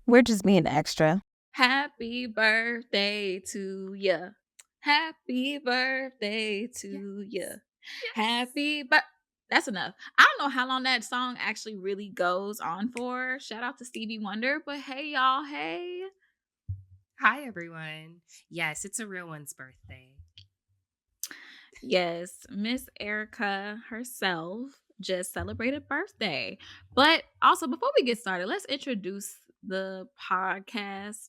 We're just being extra. Happy birthday to ya. Happy birthday to ya. Yes. Yes. Happy but That's enough. I don't know how long that song actually really goes on for. Shout out to Stevie Wonder, but hey y'all, hey. Hi, everyone. Yes, it's a real one's birthday. Yes, Miss Erica herself just celebrated birthday. But also before we get started, let's introduce the podcast.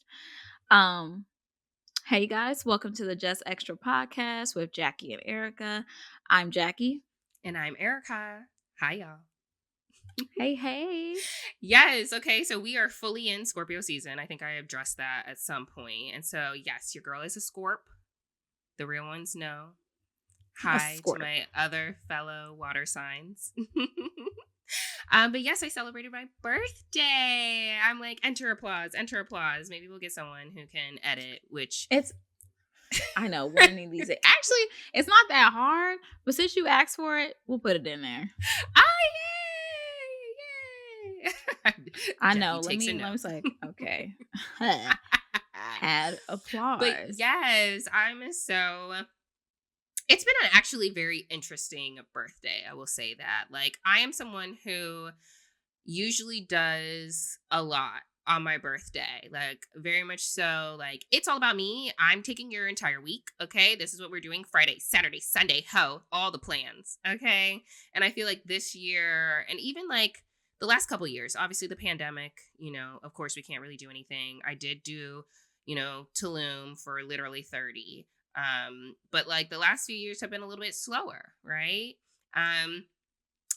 Um Hey guys, welcome to the Just Extra podcast with Jackie and Erica. I'm Jackie. And I'm Erica. Hi, y'all. Hey, hey. Yes. Okay. So we are fully in Scorpio season. I think I addressed that at some point. And so, yes, your girl is a Scorp. The real ones know. A Hi to squirt. my other fellow water signs. But yes, I celebrated my birthday. I'm like, enter applause, enter applause. Maybe we'll get someone who can edit, which I know, one of these. Actually, it's not that hard, but since you asked for it, we'll put it in there. Yay! I Jackie know. takes a Let note. me say, okay. Add But applause. yes, it's been an actually very interesting birthday. I will say that. Like, I am someone who usually does a lot on my birthday. Like, very much so. Like, it's all about me. I'm taking your entire week. Okay. This is what we're doing Friday, Saturday, Sunday, all the plans. Okay. And I feel like this year, and even like the last couple years, obviously the pandemic, of course, we can't really do anything. I did do, Tulum for literally 30. But like the last few years have been a little bit slower, right? Um,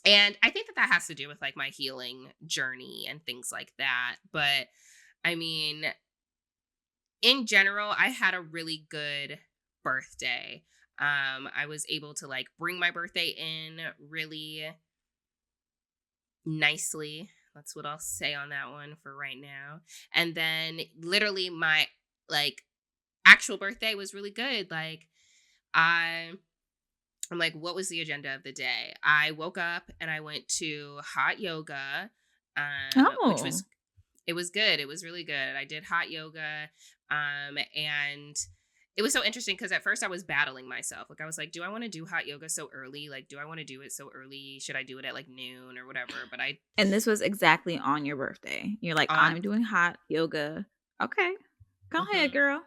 and I think that that has to do with like my healing journey and things like that. But I mean, in general, I had a really good birthday. I was able to like bring my birthday in really nicely. That's what I'll say on that one for right now. And then literally my like actual birthday was really good. Like I I'm like, what was the agenda of the day? I woke up and I went to hot yoga, which Oh. was it was good. It was really good. I did hot yoga, and it was so interesting because at first I was battling myself. Like I was like, do I want to do hot yoga so early? Like, do I want to do it so early? Should I do it at like noon or whatever? But I And this was exactly on your birthday. You're like, on I'm doing hot yoga. Okay. Go ahead, mhm. girl.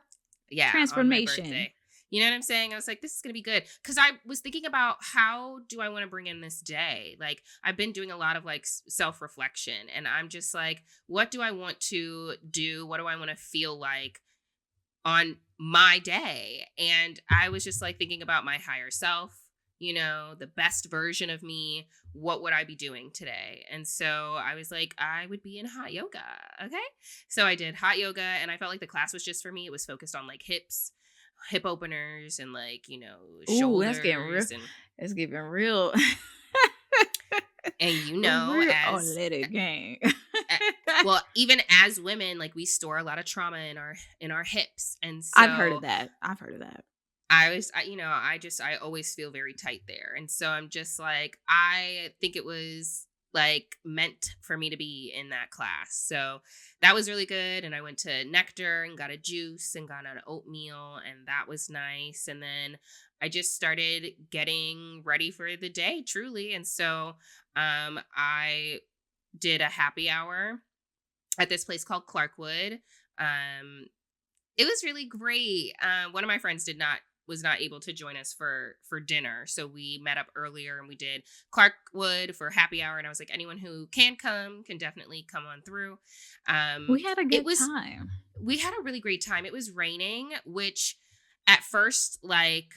Yeah, on my Transformation. birthday. You know what I'm saying? I was like, this is going to be good. Cause I was thinking about how do I want to bring in this day? Like, I've been doing a lot of like self reflection, and I'm just like, what do I want to do? What do I want to feel like on my day? And I was just like thinking about my higher self, the best version of me. What would I be doing today? And so I was like, I would be in hot yoga. Okay. So I did hot yoga, and I felt like the class was just for me. It was focused on like hips, hip openers, and like, Ooh, that's getting real. shoulders, and It's getting real. and Real. Oh, as let it gang. uh, well, even as women, like we store a lot of trauma in our hips. And I've heard of so that. I've heard of that. I always feel very tight there. And so I'm just like, I think it was like meant for me to be in that class. So that was really good. And I went to Nectar and got a juice and got an oatmeal, and that was nice. And then I just started getting ready for the day, truly. And so I did a happy hour at this place called Clarkwood. Um, it was really great. One of my friends was not able to join us for dinner, so we met up earlier and we did Clarkwood for happy hour. And I was like, anyone who can come can definitely come on through. We had a It good was time. We had a really great time. It was raining, which at first like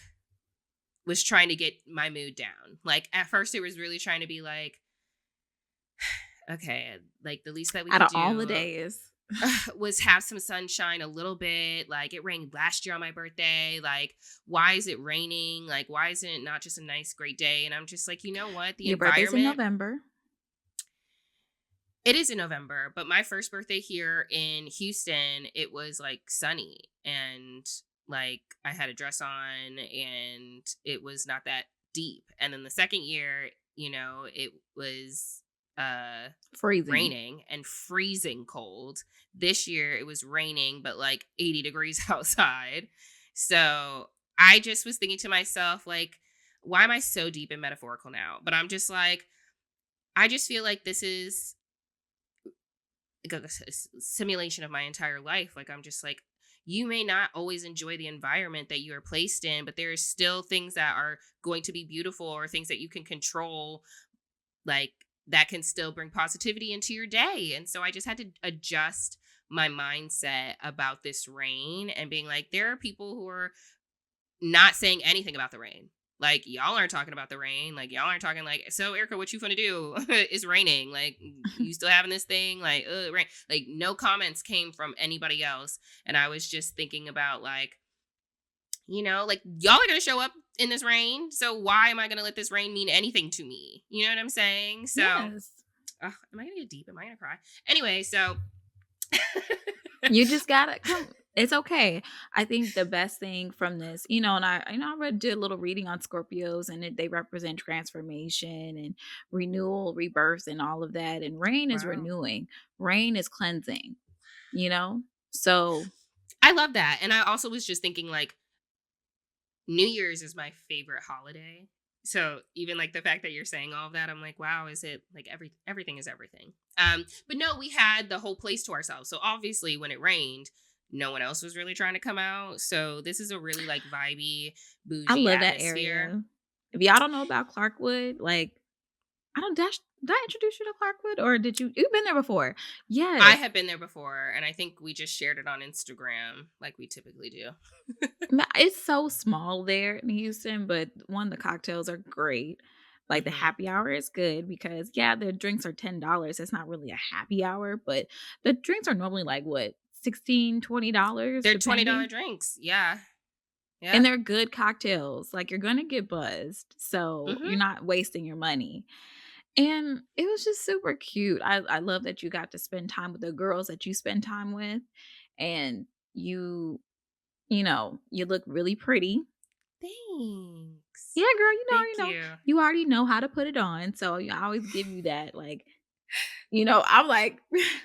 was trying to get my mood down. Like at first it was really trying to be like, okay, like the least that we Out could of all the do days. was have some sunshine a little bit. Like it rained last year on my birthday. Like, why is it raining? Like, why isn't it not just a nice, great day? And I'm just like, you know what? The Your birthday's in environment, November. it is in November, but my first birthday here in Houston, it was like sunny, and like I had a dress on and it was not that deep. And then the second year, it was uh Freezing. raining and freezing cold. This year it was raining but like 80 degrees outside. So I just was thinking to myself, like, why am I so deep in metaphorical now? But I'm just like, I just feel like this is like simulation of my entire life. Like, I'm just like, you may not always enjoy the environment that you are placed in, but there are still things that are going to be beautiful, or things that you can control, like, that can still bring positivity into your day. And so I just had to adjust my mindset about this rain and being like, there are people who are not saying anything about the rain. Like, y'all aren't talking about the rain. Like, y'all aren't talking like, so Erica, what you finna do? It's raining. Like, you still having this thing? Like, rain. Like, no comments came from anybody else. And I was just thinking about, like, like, y'all are gonna show up in this rain. So why am I gonna let this rain mean anything to me? You know what I'm saying? So, Yes. am I gonna get deep? Am I gonna cry? Anyway, so You just gotta come. It's okay. I think the best thing from this, and did a little reading on Scorpios, and they represent transformation and renewal, rebirth, and all of that. And rain is wow. renewing. Rain is cleansing. You know. So I love that. And I also was just thinking, like, New Year's is my favorite holiday. So even like the fact that you're saying all of that, I'm like, wow, is it like everything is everything. But no, we had the whole place to ourselves. So obviously when it rained, no one else was really trying to come out. So this is a really like vibey, I bougie love that atmosphere. area. If y'all don't know about Clarkwood, like I don't dash did I introduce you to Clarkwood or did you've been there before? I Yes. have been there before, and I think we just shared it on Instagram like we typically do. It's so small there in Houston, but one, the cocktails are great. Like the hmm happy hour is good because yeah, the drinks are $10. It's not really a happy hour, but the drinks are normally like what, 16, $20 They're $20 depending. drinks. Yeah. And Yeah. they're good cocktails. Like you're gonna get buzzed. So you're hmm not wasting your money. And it was just super cute. I love that you got to spend time with the girls that you spend time with. And you look really pretty. Thanks. Yeah, girl, Thank you. you already know how to put it on. So I always give you that. Like, I'm like,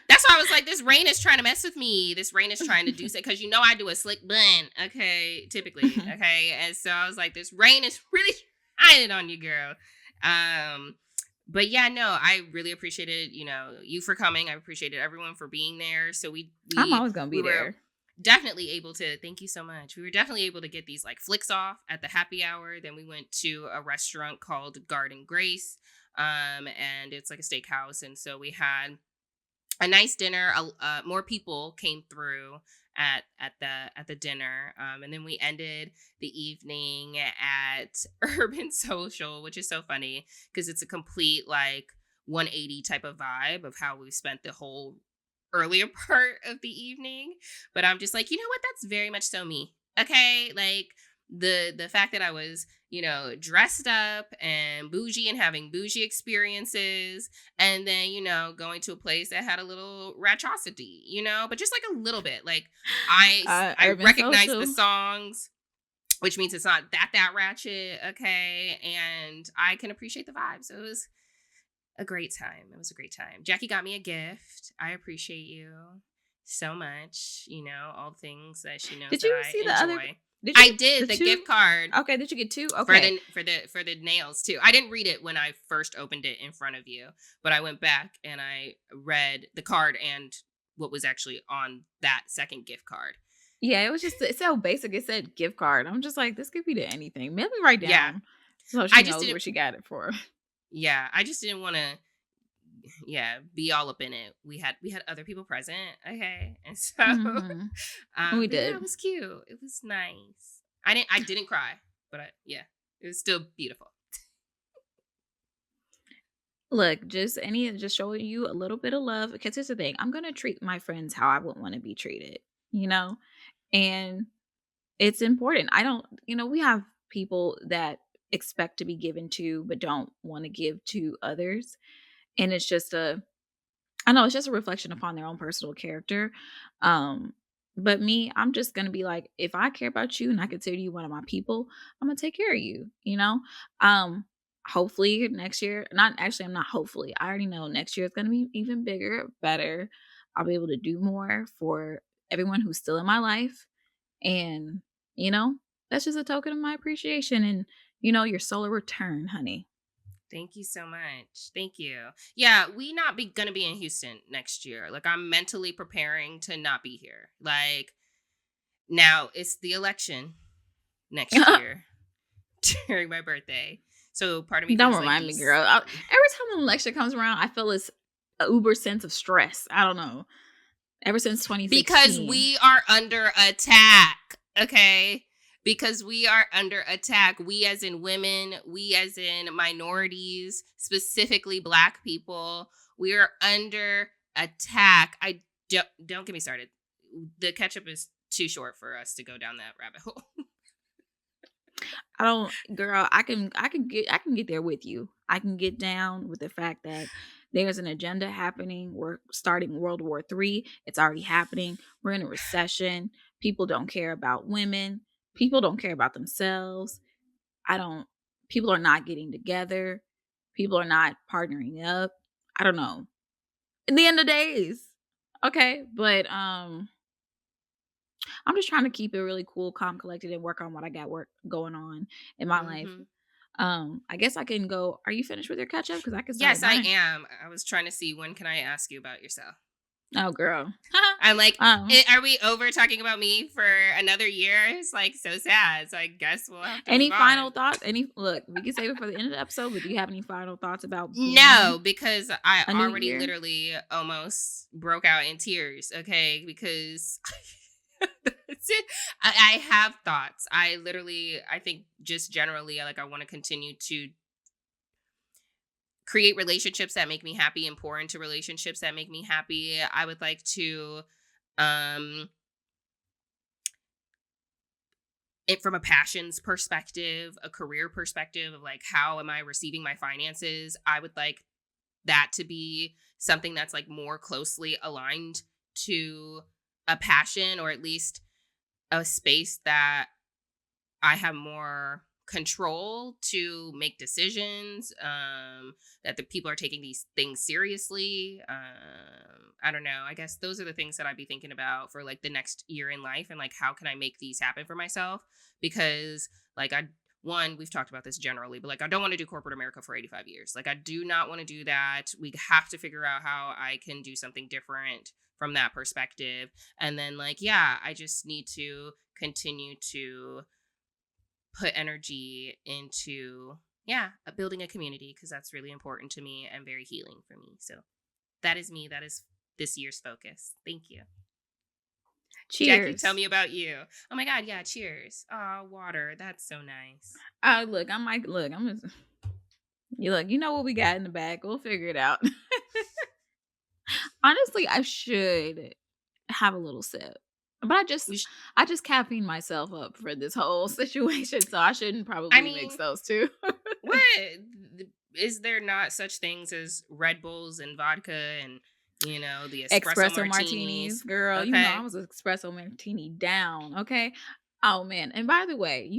That's why I was like, this rain is trying to mess with me. This rain is trying to do something, because I do a slick bun, okay, typically, okay. And so I was like, this rain is really trying it on you, girl. Um, but yeah, no, I really appreciated you for coming. I appreciated everyone for being there. So we I'm we always gonna we be were there. definitely able to, thank you so much. We were definitely able to get these like flicks off at the happy hour. Then we went to a restaurant called Garden Grace. And it's like a steakhouse, and so we had a nice dinner. More people came through at the dinner, and then we ended the evening at Urban Social, which is so funny because it's a complete like 180 type of vibe of how we spent the whole earlier part of the evening. But I'm just like, you know what? That's very much so me. Okay, like the fact that I was dressed up and bougie and having bougie experiences, and then going to a place that had a little ratchosity, but just like a little bit. Like, I Urban recognize the social. songs, which means it's not that ratchet, okay, and I can appreciate the vibe. So it was a great time. It was a great time. Jackie got me a gift. I appreciate you so much. All the things that she knows Did that you I see the other enjoy. did you I get the did the gift two? card Okay, did you get two? for Okay. the nails too. I didn't read it when I first opened it in front of you, but I went back and I read the card and what was actually on that second gift card. Yeah, it was just it's so basic. It said gift card. I'm just like, this could be to anything. Maybe write Yeah. down so I she just knows didn't where she got it for. yeah, I just didn't want to be all up in it. We had other people present, okay? And so Hmm. We but yeah, it did. was cute. It was nice. I didn't cry, but yeah, it was still beautiful. Look, just showing you a little bit of love. Because here's the thing, I'm gonna treat my friends how I would want to be treated, you know? And it's important. I don't, we have people that expect to be given to but don't want to give to others. And I know it's just a reflection upon their own personal character. Um, but me, I'm just gonna be like, if I care about you and I consider you one of my people, I'm gonna take care of you, you know? Um, hopefully next year, not actually, I'm not hopefully. I already know next year is going to be even bigger, better. I'll be able to do more for everyone who's still in my life. And, you know, that's just a token of my appreciation and, your solar return, honey. Thank you so much. Thank you. Yeah, we not be gonna be in Houston next year. Like I'm mentally preparing to not be here. Like now it's the election next year during my birthday. So part of me Don't thinks like remind me, these girl. Every time an election comes around, I feel this uber sense of stress. I don't know. Ever since because 2016. we are under attack, okay? Because we are under attack. We as in women, we as in minorities, specifically black people, we are under attack. I don't get me started. The ketchup is too short for us to go down that rabbit hole. I don't, girl, I can get there with you. I can get down with the fact that there's an agenda happening. We're starting World War III. It's already happening. We're in a recession. People don't care about women. People don't care about themselves. I don't People are not getting together. People are not partnering up. I don't know. In the end of days. Okay. But I'm just trying to keep it really cool, calm, collected, and work on what I got work going on in my life. Hmm. I guess I can go. Are you finished with your catch up? Because I can start Yes, I mine. am. I was trying to see when can I ask you about yourself. Oh, girl. I'm like, um, are we over talking about me for another year? It's like so sad. So I guess we'll have to move any on. final thoughts? Look, we can save it for the end of the episode. But do you have any final thoughts about beginning No, because I a new already year? literally almost broke out in tears. Okay, because that's it. I have thoughts. I think just generally, like I want to continue to create relationships that make me happy and pour into relationships that make me happy. I would like to um it from a passions perspective, a career perspective of like how am I receiving my finances? I would like that to be something that's like more closely aligned to a passion or at least a space that I have more control to make decisions, that the people are taking these things seriously. I don't know. I guess those are the things that I'd be thinking about for like the next year in life and like how can I make these happen for myself? Because like we've talked about this generally, but like I don't want to do corporate America for 85 years. Like I do not want to do that. We have to figure out how I can do something different from that perspective. And then like, yeah, I just need to continue to put energy into building a community because that's really important to me and very healing for me. So that is me. That is this year's focus. Thank you. Jackie, tell Cheers. me about you. Oh my God, yeah, cheers. Oh, water. That's so nice. Look, I'm just, you know what we got in the bag. We'll figure it out. Honestly, I should have a little sip. But You sh- I just caffeine myself up for this whole situation, so I shouldn't I probably mix mean, those two. what is there not such things as Red Bulls and vodka and the espresso Espresso martinis, martinis? girl. I Okay. was espresso martini down. Okay. Oh man. And by the way,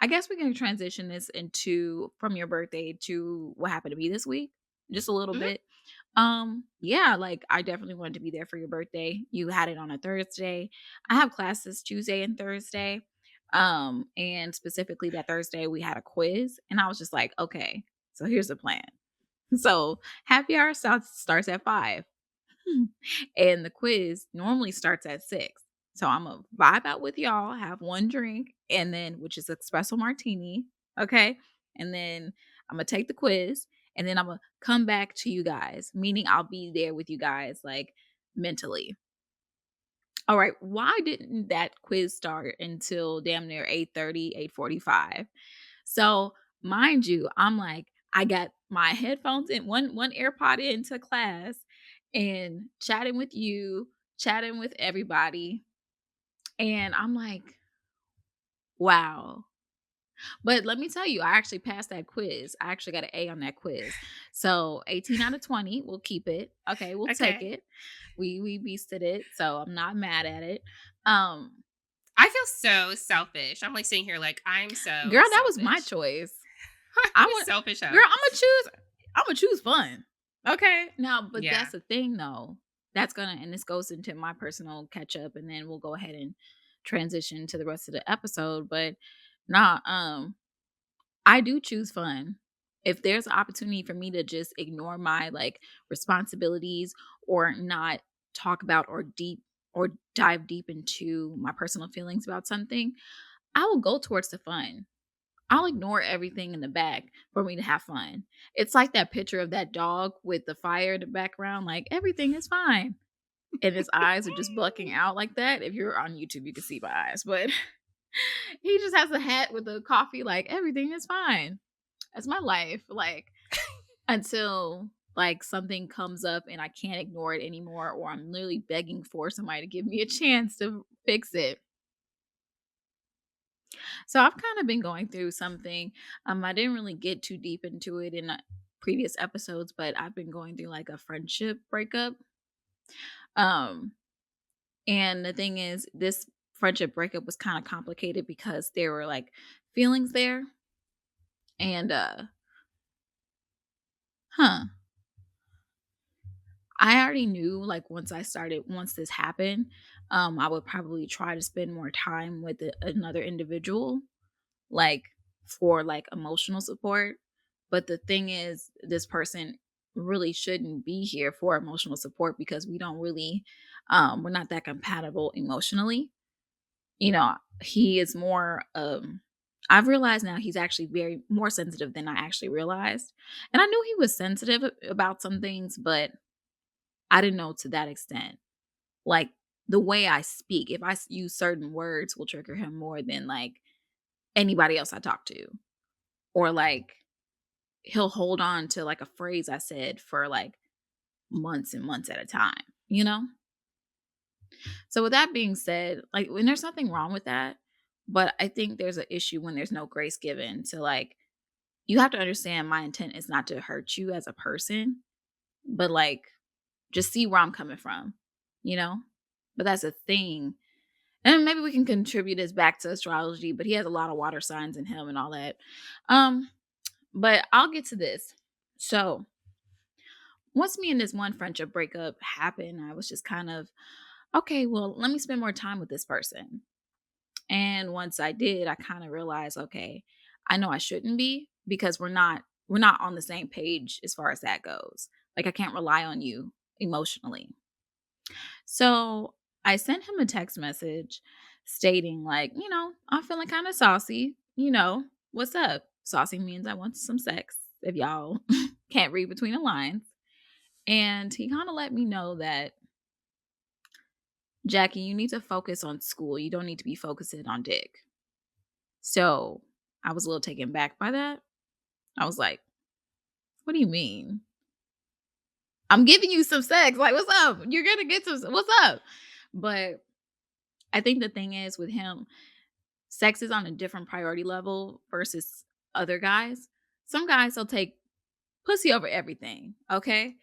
I guess we can transition this into from your birthday to what happened to me this week. Just a little Hmm. bit. Yeah, like I definitely wanted to be there for your birthday. You had it on a Thursday. I have classes Tuesday and Thursday. And specifically that Thursday we had a quiz and I was just like, okay, so here's the plan. So happy hour starts at 5. And the quiz normally starts at 6. So I'm gonna vibe out with y'all, have one drink, and then which is espresso martini. Okay. And then I'm gonna take the quiz and then I'm gonna come back to you guys, meaning I'll be there with you guys like mentally. All right, why didn't that quiz start until damn near 8:30, 8:45? So, mind you, I'm like, I got my headphones in, one AirPod into class and chatting with you, chatting with everybody. And I'm like, wow. But let me tell you, I actually passed that quiz. I actually got an A on that quiz. So 18 out of 20, we'll keep it. Okay, we'll take Okay. it. We beasted it. So I'm not mad at it. Um, I feel so selfish. I'm like sitting here like I'm so Girl, that was my selfish. choice. I I'm a want, selfish hoe. girl, I'm gonna choose fun. Okay. Now, but Yeah. that's the thing though. That's gonna, and this goes into my personal catch up, and then we'll go ahead and transition to the rest of the episode. But nah, I do choose fun. If there's an opportunity for me to just ignore my like responsibilities or not talk about or dive deep into my personal feelings about something, I will go towards the fun. I'll ignore everything in the back for me to have fun. It's like that picture of that dog with the fire in the background, like everything is fine. And his eyes are just bucking out like that. If you're on YouTube, you can see my eyes, but he just has a hat with a coffee, like everything is fine. That's my life. Like until like something comes up and I can't ignore it anymore, or I'm literally begging for somebody to give me a chance to fix it. So I've kind of been going through something. I didn't really get too deep into it in previous episodes, but I've been going through like a friendship breakup. Um, and the thing is, this friendship breakup was kind of complicated because there were like feelings there, and huh. I already knew like once this happened, I would probably try to spend more time with another individual, like for like emotional support. But the thing is, this person really shouldn't be here for emotional support because we don't really, we're not that compatible emotionally. You know, he is more, I've realized now he's actually very more sensitive than I actually realized. And I knew he was sensitive about some things, but I didn't know to that extent. Like the way I speak, if use certain words, will trigger him more than like anybody else I talk to. Or like he'll hold on to like a phrase I said for like months and months at a time, you know? So with that being said, like when there's nothing wrong with that, but I think there's an issue when there's no grace given to like you have to understand my intent is not to hurt you as a person, but like just see where I'm coming from, you know? But that's a thing. And maybe we can contribute this back to astrology, but he has a lot of water signs in him and all that. Um, but I'll get to this. So once me and this one friendship breakup happened, I was just kind of, okay, well, let me spend more time with this person. And once I did, I kind of realized, okay, I know I shouldn't be because we're not on the same page as far as that goes. Like I can't rely on you emotionally. So I sent him a text message stating, like, I'm feeling kind of saucy. What's up? Saucy means I want some sex, if y'all can't read between the lines. And he kind of let me know that, Jackie, you need to focus on school. You don't need to be focusing on dick. So I was a little taken back by that. I was like, what do you mean? I'm giving you some sex. Like, what's up? You're going to get some, what's up? But I think the thing is with him, sex is on a different priority level versus other guys. Some guys will take pussy over everything. Okay.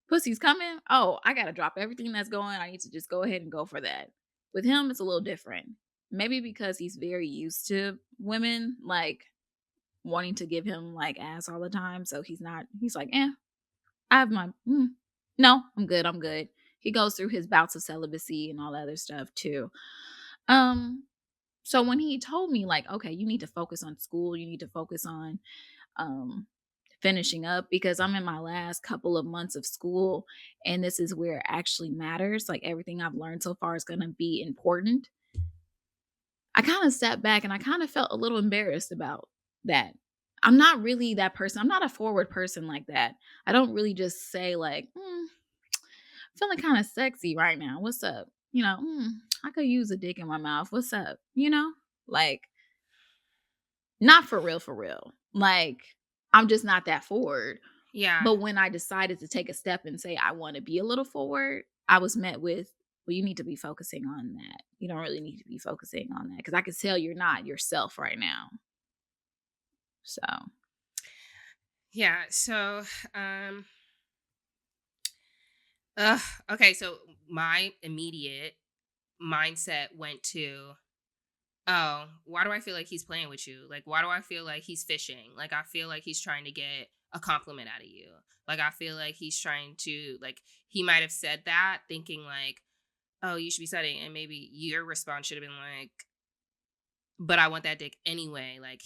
Pussy's coming. Oh, I got to drop everything that's going. I need to just go ahead and go for that. With him, it's a little different. Maybe because he's very used to women like wanting to give him like ass all the time. So he's like, I have no, I'm good. I'm good. He goes through his bouts of celibacy and all that other stuff too. Um, so when he told me like, okay, you need to focus on school, you need to focus on um finishing up because I'm in my last couple of months of school and this is where it actually matters. Like everything I've learned so far is going to be important. I kind of sat back and I kind of felt a little embarrassed about that. I'm not really that person. I'm not a forward person like that. I don't really just say like, feeling kind of sexy right now. What's up? I could use a dick in my mouth. What's up? Like not for real, for real. Like I'm just not that forward. Yeah. But when I decided to take a step and say I want to be a little forward, I was met with, well, you need to be focusing on that. You don't really need to be focusing on that because I can tell you're not yourself right now. So, Yeah. So, uh, okay. So my immediate mindset went to, oh, why do I feel like he's playing with you? Like, why do I feel like he's fishing? Like, I feel like he's trying to get a compliment out of you. Like, I feel like he's trying to, like, he might have said that thinking, like, oh, you should be studying. And maybe your response should have been like, but I want that dick anyway. Like,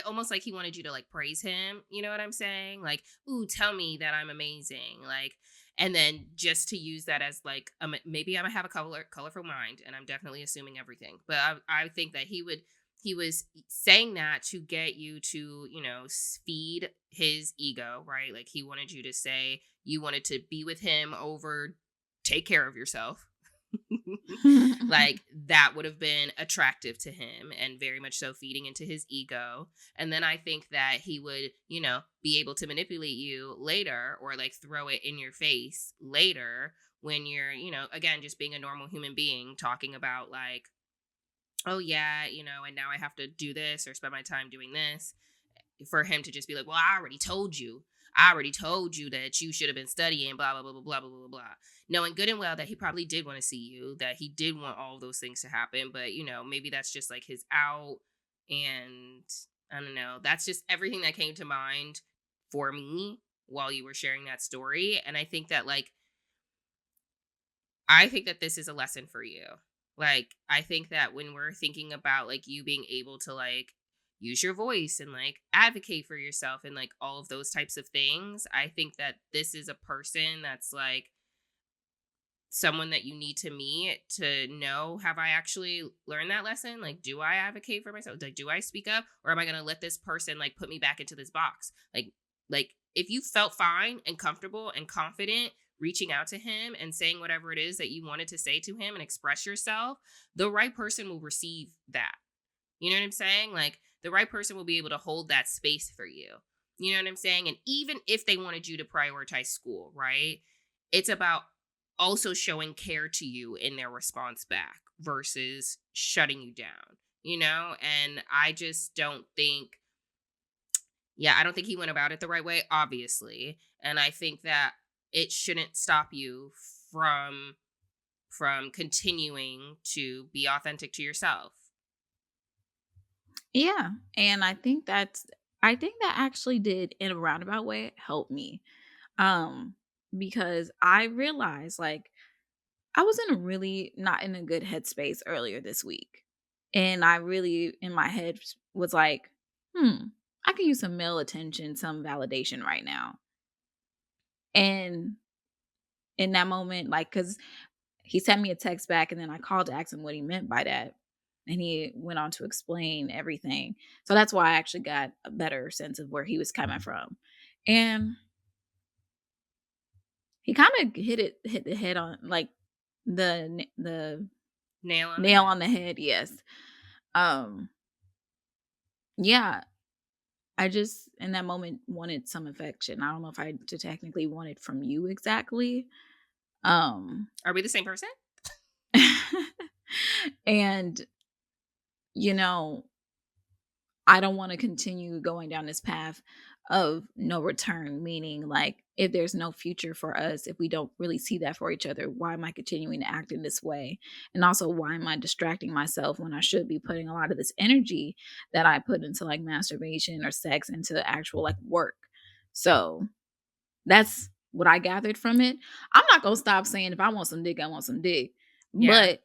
almost like he wanted you to like praise him. You know what I'm saying? Like, ooh, tell me that I'm amazing. Like, and then just to use that as like, maybe I might have a colorful mind, and I'm definitely assuming everything. But I think that he was saying that to get you to, feed his ego, right? Like he wanted you to say you wanted to be with him over take care of yourself. Like that would have been attractive to him and very much so feeding into his ego. And then I think that he would, be able to manipulate you later or like throw it in your face later when you're, again, just being a normal human being talking about like, oh yeah, and now I have to do this or spend my time doing this, for him to just be like, well, I already told you. I already told you that you should have been studying, blah, blah, blah, blah, blah, blah, blah, blah. Knowing good and well that he probably did want to see you, that he did want all of those things to happen. But, maybe that's just like his out. And I don't know. That's just everything that came to mind for me while you were sharing that story. And I think that this is a lesson for you. Like, I think that when we're thinking about like you being able to like use your voice and like advocate for yourself and like all of those types of things, I think that this is a person that's like someone that you need to meet to know, have I actually learned that lesson? Like, do I advocate for myself? Like, do I speak up, or am I going to let this person like put me back into this box? Like if you felt fine and comfortable and confident reaching out to him and saying whatever it is that you wanted to say to him and express yourself, the right person will receive that. You know what I'm saying? Like the right person will be able to hold that space for you. You know what I'm saying? And even if they wanted you to prioritize school, right? It's about also showing care to you in their response back versus shutting you down, And I just don't think, yeah, I don't think he went about it the right way, obviously. And I think that it shouldn't stop you from continuing to be authentic to yourself. Yeah, and I think that actually did in a roundabout way help me. Um because I realized like I was in a really not in a good headspace earlier this week. And I really in my head was like, "Hmm, I could use some male attention, some validation right now." And in that moment cuz he sent me a text back and then I called to ask him what he meant by that. And he went on to explain everything. So that's why I actually got a better sense of where he was coming from. And he kind of hit the head on like the Nail on the nail head. on the head, yes. Um yeah, I just in that moment wanted some affection. I don't know if I to technically want it from you exactly. Um Are we the same person? and you know, I don't want to continue going down this path of no return, meaning like if there's no future for us, if we don't really see that for each other, why am I continuing to act in this way? And also, why am I distracting myself when I should be putting a lot of this energy that I put into like masturbation or sex into actual like work? So that's what I gathered from it. I'm not going to stop saying if I want some dick, I want some dick. Yeah. But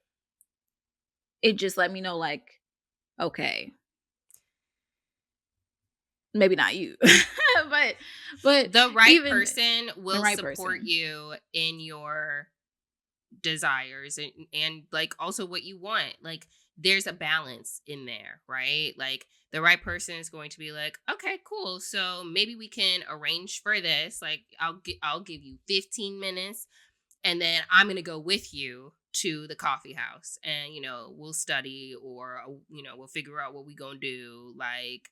it just let me know, like, okay, maybe not you, but but The right even person the will right support person. you in your desires and like also what you want. Like there's a balance in there, right? Like the right person is going to be like, okay, cool, so maybe we can arrange for this. Like I'll give you 15 minutes and then I'm going to go with you to the coffee house and we'll study, or we'll figure out what we going to do. Like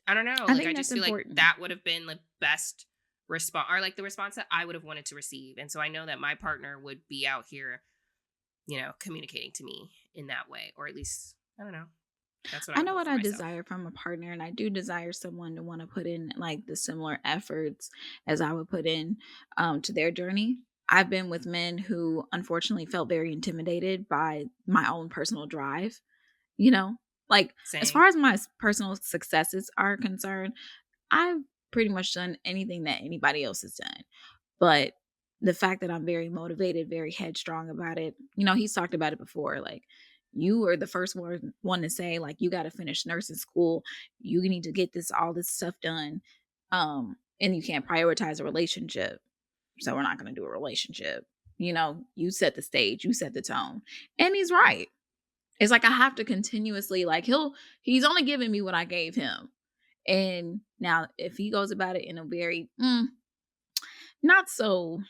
I don't know. I Like, I think that's just feel like important. that would have been the best response, or like the response that I would have wanted to receive. And so I know that my partner would be out here, communicating to me in that way, or at least, I don't know. That's what I I would know hope what for I myself. desire from a partner, and I do desire someone to want to put in like the similar efforts as I would put in to their journey. I've been with men who unfortunately felt very intimidated by my own personal drive, you know? Like, as Same. far as my personal successes are concerned, I've pretty much done anything that anybody else has done. But the fact that I'm very motivated, very headstrong about it, he's talked about it before. Like, you were the first one to say, like, you got to finish nursing school. You need to get all this stuff done. And you can't prioritize a relationship. So we're not going to do a relationship. You set the stage, you set the tone. And he's right. It's like I have to continuously, like, he's only giving me what I gave him. And now if he goes about it in a very not so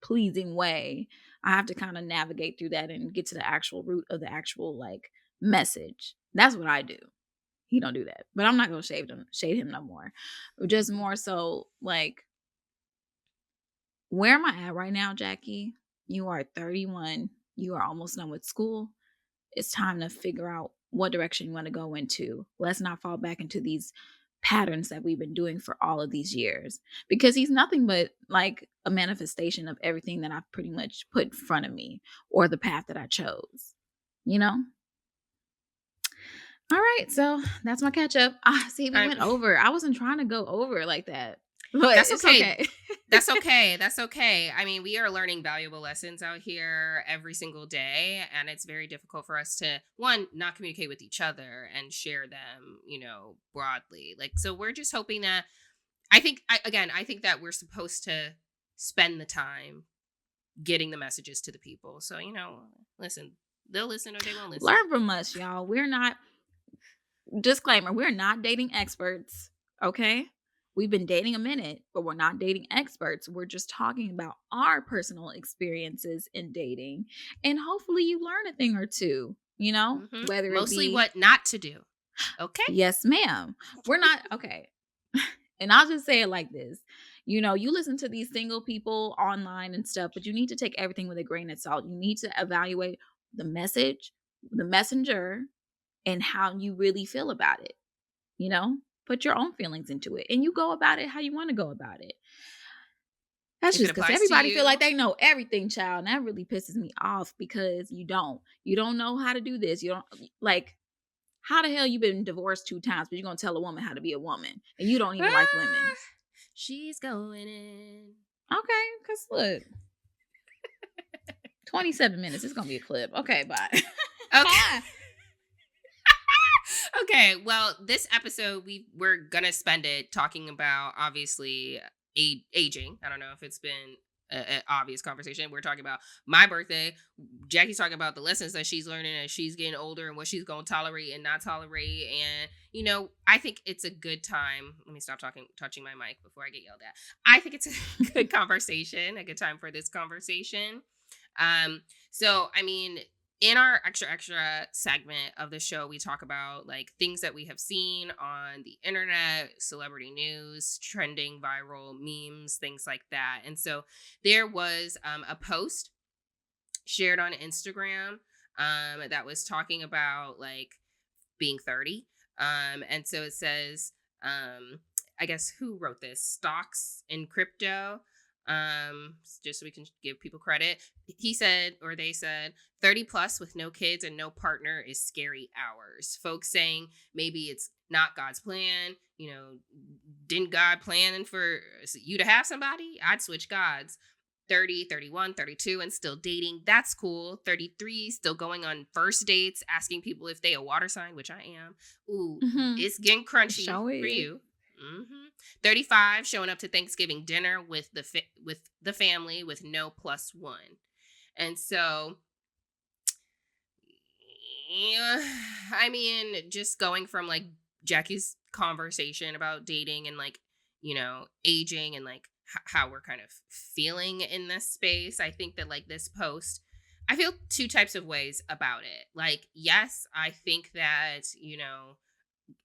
pleasing way, I have to kind of navigate through that and get to the actual root of the actual like message. That's what I do. He don't do that. But I'm not gonna shade him no more. Just more so like, where am I at right now, Jackie? You are 31. You are almost done with school. It's time to figure out what direction you want to go into. Let's not fall back into these patterns that we've been doing for all of these years, because he's nothing but like a manifestation of everything that I've pretty much put in front of me or the path that I chose, you know? All right, so that's my catch up. See, we I, went over. I wasn't trying to go over like that, but that's it's okay. okay. That's okay. That's okay. I mean, we are learning valuable lessons out here every single day. And it's very difficult for us to, one, not communicate with each other and share them, broadly. Like, so we're just hoping that, I think that we're supposed to spend the time getting the messages to the people. So, listen, they'll listen or they won't listen. Learn from us, y'all. We're not, disclaimer, we're not dating experts, okay? We've been dating a minute, but we're not dating experts. We're just talking about our personal experiences in dating. And hopefully you learn a thing or two, whether it Mostly be, what not to do. Okay. yes, ma'am. We're not, okay. And I'll just say it like this. You listen to these single people online and stuff, but you need to take everything with a grain of salt. You need to evaluate the message, the messenger, and how you really feel about it. Put your own feelings into it and you go about it how you want to go about it. That's If it just because applies to everybody feel you, like they know everything, child. And that really pisses me off, because you don't know how to do this. You don't, like, how the hell you been divorced 2 times, but you're going to tell a woman how to be a woman and you don't even like women. she's going in. Okay. Cause look, 27 minutes. It's going to be a clip. Okay. Bye. Okay. Okay, well, this episode we're gonna spend it talking about, obviously, aging. I don't know if it's been an obvious conversation. We're talking about my birthday. Jackie's talking about the lessons that she's learning as she's getting older and what she's going to tolerate and not tolerate. And I think it's a good time. Let me stop touching my mic before I get yelled at. I think it's a good conversation, a good time for this conversation. So I mean, in our extra segment of the show, we talk about like things that we have seen on the internet, celebrity news, trending viral memes, things like that. And so there was a post shared on Instagram that was talking about like being 30. And so it says, I guess who wrote this? Stocks in Crypto. Just so we can give people credit. He said, or they said, 30 plus with no kids and no partner is scary hours. Folks saying maybe it's not God's plan. Didn't God plan for you to have somebody? I'd switch gods. 30, 31, 32 and still dating. That's cool. 33, still going on first dates, asking people if they a water sign, which I am. Ooh, it's getting crunchy for you. 35, showing up to Thanksgiving dinner with the family with no plus one. And so, yeah, I mean, just going from like Jackie's conversation about dating and like, aging and like how we're kind of feeling in this space. I think that like this post, I feel two types of ways about it. Like, yes, I think that,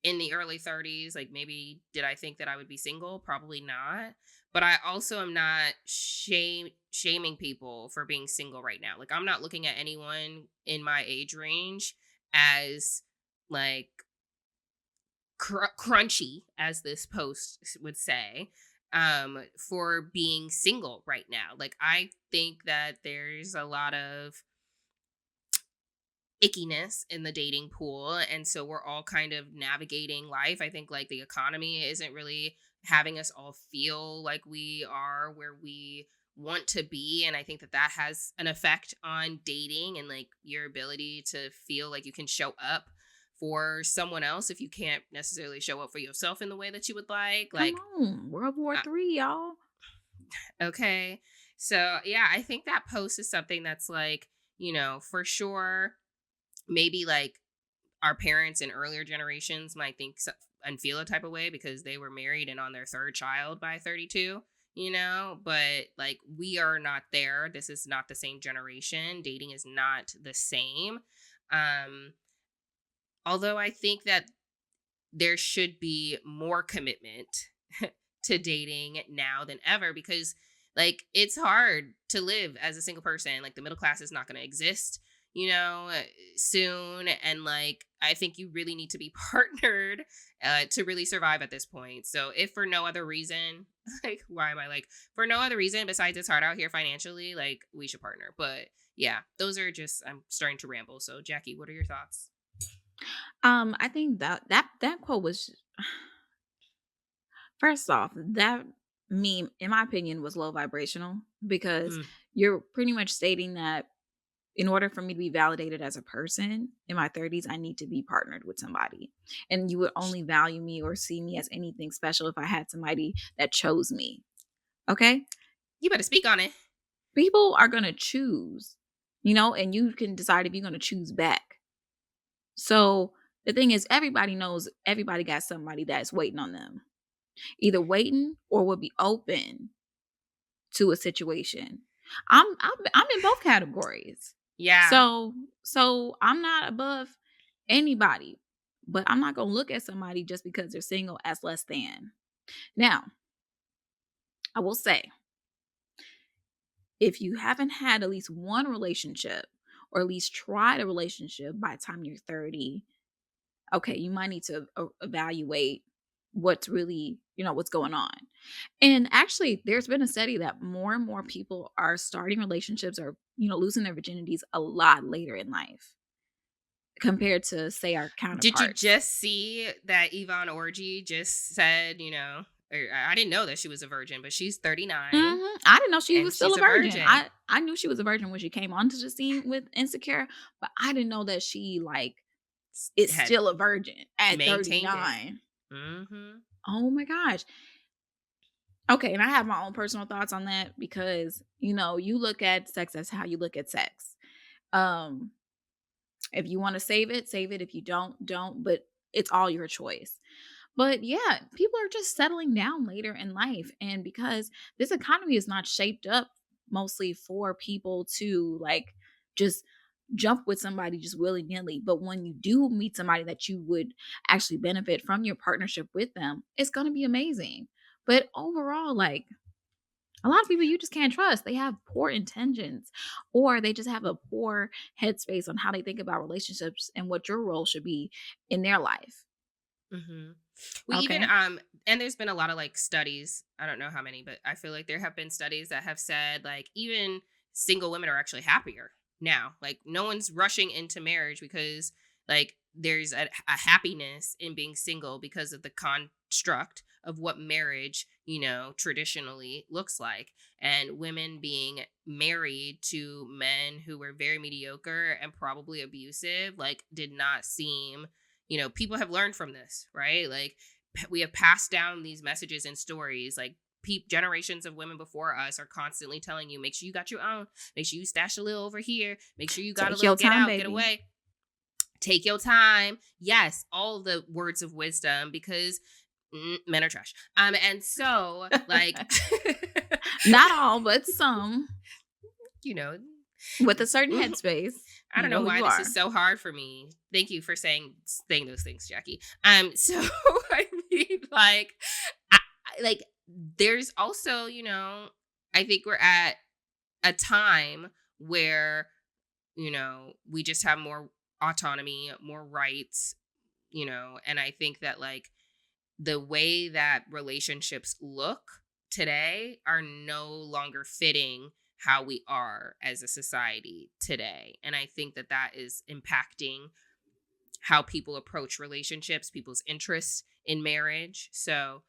in the early 30s, like maybe did I think that I would be single? Probably not. But I also am not shaming people for being single right now. Like, I'm not looking at anyone in my age range as like crunchy, as this post would say, for being single right now. Like, I think that there's a lot of ickiness in the dating pool, and so we're all kind of navigating life. I think like the economy isn't really having us all feel like we are where we want to be, and I think that that has an effect on dating and like your ability to feel like you can show up for someone else if you can't necessarily show up for yourself in the way that you would Come like on, World War uh, Three, y'all. okay. So yeah, I think that post is something that's like, for sure, maybe like our parents in earlier generations might think and feel a type of way because they were married and on their third child by 32, but like we are not there. This is not the same generation. Dating is not the same. Um, Although I think that there should be more commitment to dating now than ever because like it's hard to live as a single person. Like the middle class is not going to exist, soon, and like I think you really need to be partnered to really survive at this point. So if for no other reason, like why am I like for no other reason besides it's hard out here financially, like we should partner. But yeah, those are just I'm starting to ramble. So Jackie, what are your thoughts? I think that quote was first off, that meme, in my opinion, was low vibrational because Mm. you're pretty much stating that in order for me to be validated as a person in my 30s, I need to be partnered with somebody. And you would only value me or see me as anything special if I had somebody that chose me. Okay? You better speak on it. People are going to choose, and you can decide if you're going to choose back. So the thing is, everybody knows everybody got somebody that's waiting on them, either waiting or will be open to a situation. I'm in both categories. Yeah. So I'm not above anybody, but I'm not gonna look at somebody just because they're single as less than. Now, I will say, if you haven't had at least one relationship or at least tried a relationship by the time you're 30, okay, you might need to evaluate what's really, what's going on. And actually, there's been a study that more and more people are starting relationships or, losing their virginities a lot later in life compared to, say, our Did you counterparts. just see that Yvonne Orgy just said, or I didn't know that she was a virgin, but she's 39 I didn't know she and was still she's a a virgin. virgin. I knew she was a virgin when she came onto the scene with Insecure, but I didn't know that she like is Had still a virgin at maintained it. 39. Mm-hmm. Oh my gosh. Okay, and I have my own personal thoughts on that because, you look at sex as how you look at sex. Um, if you want to save it. If you don't, but it's all your choice. But yeah, people are just settling down later in life. And because this economy is not shaped up mostly for people to like just jump with somebody just willy nilly. But when you do meet somebody that you would actually benefit from your partnership with them, it's going to be amazing. But overall, like a lot of people you just can't trust. They have poor intentions or they just have a poor headspace on how they think about relationships and what your role should be in their life. Mm-hmm. We even Okay. and there's been a lot of like studies. I don't know how many, but I feel like there have been studies that have said like even single women are actually happier now. Like no one's rushing into marriage because like there's a happiness in being single because of the construct of what marriage, traditionally looks like. And women being married to men who were very mediocre and probably abusive, like did not seem, people have learned from this, right? Like we have passed down these messages and stories like generations of women before us are constantly telling you make sure you got your own, make sure you stash a little over here, make sure you got a Take little, your get time, out, get baby. away, take your time. Yes, all the words of wisdom because men are trash. And so like Not all, but some you know with a certain headspace. I You don't know know who why you this are. is so hard for me. Thank you for saying those things, Jackie. So I mean, like, like there's also, I think we're at a time where, we just have more autonomy, more rights, and I think that like the way that relationships look today are no longer fitting how we are as a society today. And I think that that is impacting how people approach relationships, people's interests in marriage. So,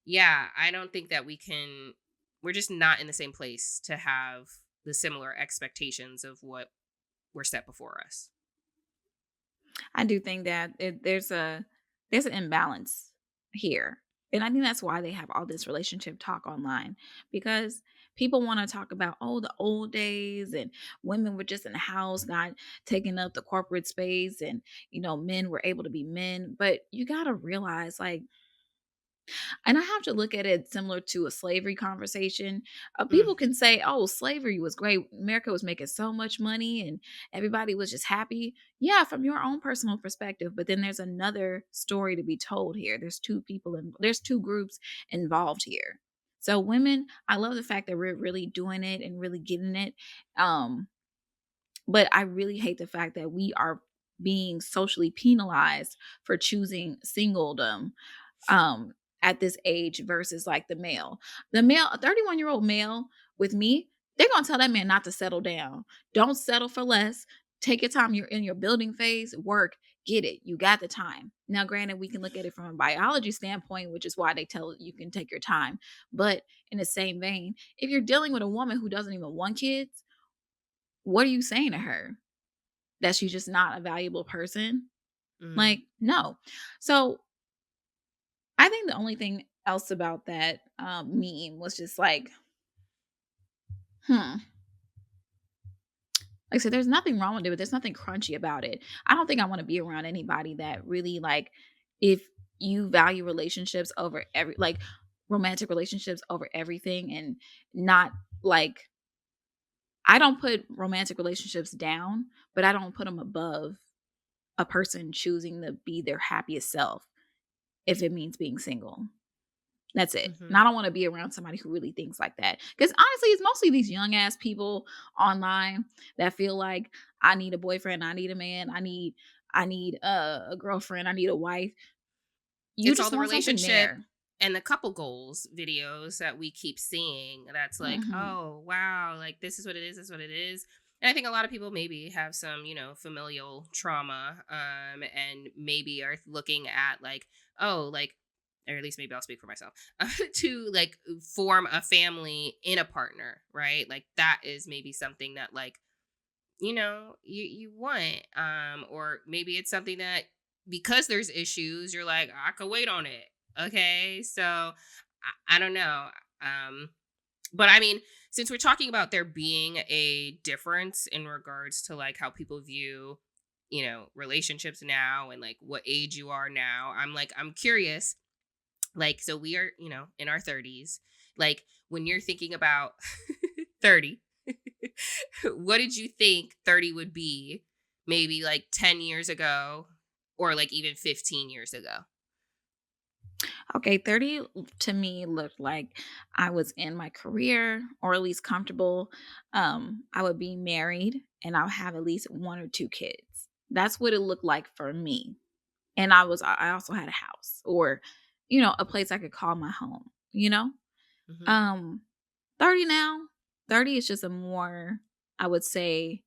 yeah, I don't think that we're just not in the same place to have the similar expectations of what were set before us. I do think that there's an imbalance here. And I think that's why they have all this relationship talk online, because people want to talk about, oh, the old days, and women were just in the house, not taking up the corporate space, and men were able to be men. But you got to realize, like, and I have to look at it similar to a slavery conversation. Mm, People can say, oh, slavery was great. America was making so much money and everybody was just happy. Yeah, from your own personal perspective. But then there's another story to be told here. There's two people and there's two groups involved here. So women, I love the fact that we're really doing it and really getting it. Um, but I really hate the fact that we are being socially penalized for choosing singledom um at this age versus like the male. The male, a 31-year-old male with me, they're gonna tell that man not to settle down. Don't settle for less. Take your time. You're in your building phase, work, get it. You got the time. Now, granted, we can look at it from a biology standpoint, which is why they tell you can take your time. But in the same vein, if you're dealing with a woman who doesn't even want kids, what are you saying to her? That she's just not a valuable person? mm. Like, no. So I think the only thing else about that meme was just like, hmm. Like I said, there's nothing wrong with it, but there's nothing crunchy about it. I don't think I want to be around anybody that really like, if you value relationships over like romantic relationships over everything, and not like, I don't put romantic relationships down, but I don't put them above a person choosing to be their happiest self if it means being single. That's it. And Mhm. I don't want to be around somebody who really thinks like that. Because honestly, it's mostly these young ass people online that feel like, I need a boyfriend, I need a man, I need a girlfriend, I need a wife. You It's all just the want something relationship there. and the couple goals videos that we keep seeing that's like, Hmm. oh, wow, like this is what it is, this is what it is. And I think a lot of people maybe have some, familial trauma, and maybe are looking at like, oh, like, or at least maybe I'll speak for myself, to like form a family in a partner, right? Like that is maybe something that like you want, or maybe it's something that because there's issues you're like, I could wait on it. Okay, so I don't know. um but I mean, since we're talking about there being a difference in regards to like how people view relationships now and like what age you are now, I'm curious, like, so we are in our 30s, like when you're thinking about 30, what did you think 30 would be maybe like 10 years ago or like even 15 years ago? Okay, 30 to me looked like I was in my career, or at least comfortable. I would be married and I'll have at least one or two kids. That's what it looked like for me. And I also had a house, or a place I could call my home, you know? Hmm. Um 30 now, 30 is just a more, I would say,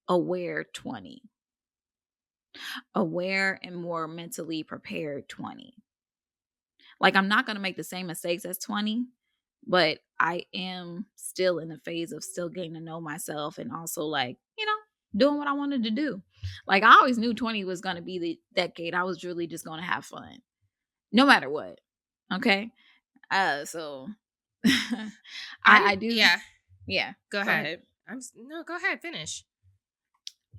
aware 20. Aware and more mentally prepared 20. Like, I'm not going to make the same mistakes as 20, but I am still in the phase of still getting to know myself, and also like, doing what I wanted to do. Like, I always knew 20 was going to be the decade I was really just going to have fun no matter what. Okay? So I do. Yeah, Yeah, go go ahead. ahead. No, go ahead, finish.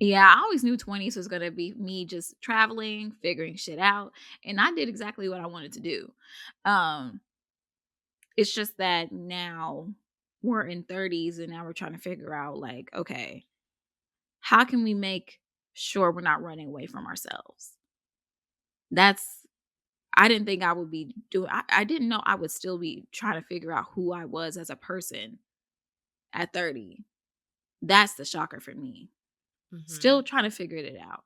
Yeah, I always knew 20s was going to be me just traveling, figuring shit out, and I did exactly what I wanted to do. Um it's just that now we're in 30s, and now we're trying to figure out, like, okay, how can we make sure we're not running away from ourselves? That's I didn't think I would be doing I didn't know I would still be trying to figure out who I was as a person at 30. That's the shocker for me. Hmm. Still trying to figure it out.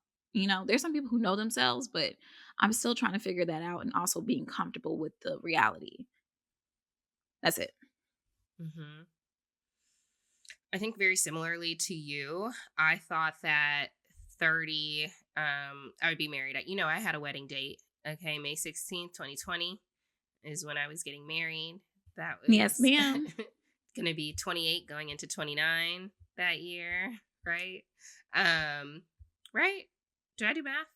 There's some people who know themselves, but I'm still trying to figure that out, and also being comfortable with the reality. That's it. Hmm. I think very similarly to you, I thought that 30, I would be married. I had a wedding date. Okay, May 16th, 2020 is when I was getting married. That Yes, was ma'am. going to be 28 going into 29 that year, right? Um, right? Do I do math?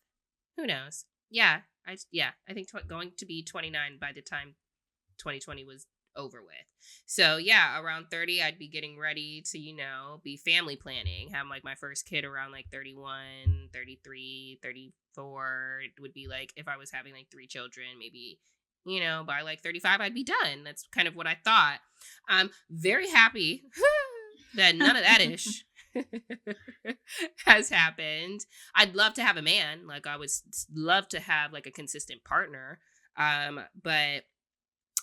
Who knows? I think going to be 29 by the time 2020 was over with. So yeah, around 30 I'd be getting ready to, be family planning, have like my first kid around like 31, 33, 34. It would be like if I was having like three children, maybe by like 35 I'd be done. That's kind of what I thought. I'm very happy that none of that ish has happened. I'd love to have a man. Like I would love to have like a consistent partner. But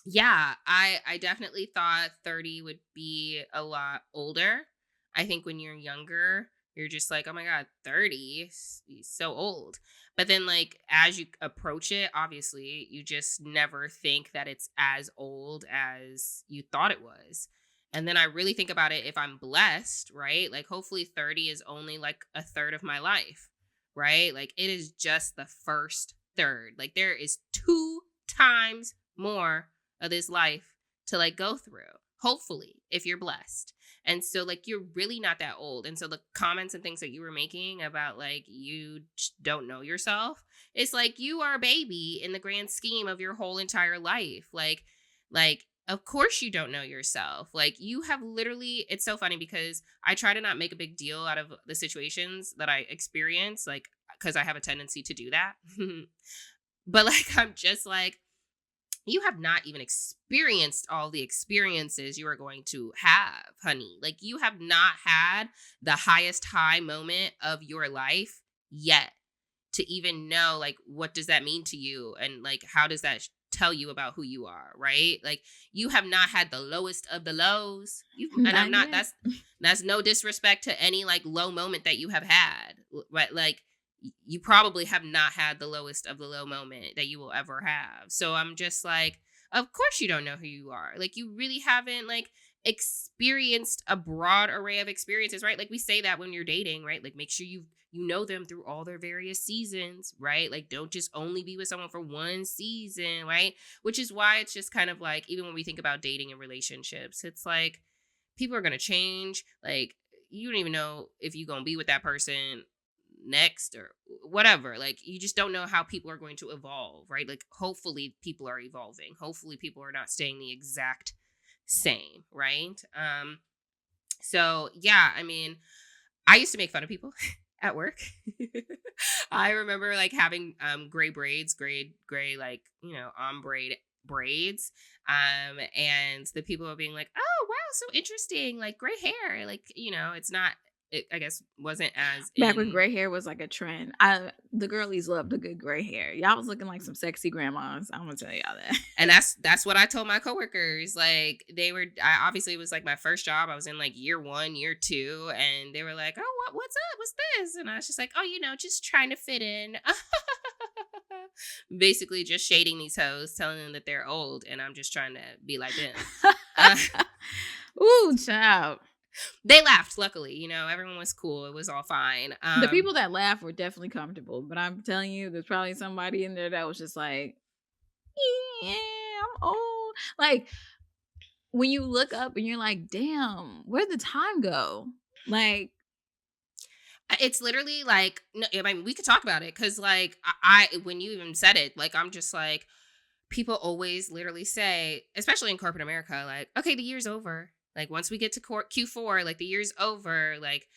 yeah, I definitely thought 30 would be a lot older. I think when you're younger, you're just like, oh my God, 30, he's so old. But then, like, as you approach it, obviously, you just never think that it's as old as you thought it was. And then I really think about it if I'm blessed, right? Like, hopefully, 30 is only like a third of my life, right? Like, it is just the first third. Like, there is 2 times more of this life to like go through, hopefully, if you're blessed. And so like you're really not that old. And so the comments and things that you were making about like you don't know yourself, it's like you are a baby in the grand scheme of your whole entire life. Like of course you don't know yourself. Like you have literally, it's so funny because I try to not make a big deal out of the situations that I experience, like because I have a tendency to do that. But like I'm just like, you have not even experienced all the experiences you are going to have, honey. Like you have not had the highest high moment of your life yet to even know like what does that mean to you and like how does that tell you about who you are, right? Like you have not had the lowest of the lows. And I'm Not not, yet. that's no disrespect to any like low moment that you have had, right? Like you probably have not had the lowest of the low moment that you will ever have. So I'm just like, of course you don't know who you are. Like you really haven't like experienced a broad array of experiences, right? Like we say that when you're dating, right? Like make sure you know them through all their various seasons, right? Like don't just only be with someone for one season, right? Which is why it's just kind of like even when we think about dating and relationships, it's like people are going to change. Like you don't even know if you're going to be with that person next or whatever. Like you just don't know how people are going to evolve, right? Like hopefully people are evolving, hopefully people are not staying the exact same, right? So yeah, I mean, I used to make fun of people at work. I remember like having gray braids, gray like ombre braids, and the people were being like, oh wow, so interesting, like gray hair, like it's not, it I guess wasn't as Back when in. gray hair was like a trend. The girlies loved a good gray hair. Y'all was looking like some sexy grandmas. I'm gonna tell y'all that. And that's what I told my coworkers. Like I obviously it was like my first job. I was in like year 1, year 2, and they were like, "Oh, what's up? What's this?" And I was just like, "Oh, just trying to fit in." Basically, just shading these hoes, telling them that they're old, and I'm just trying to be like them. Uh, Ooh, child. they laughed. Luckily, everyone was cool. It was all fine. The people that laugh were definitely comfortable, but I'm telling you, there's probably somebody in there that was just like, yeah, I'm old. Like when you look up and you're like, damn, where'd the time go? Like, It's literally like, no, I mean, we could talk about it because, like, I when you even said it, like, I'm just like, people always literally say, especially in corporate America, like, okay, the year's over. Like, once we get to Q4, like, the year's over. Like,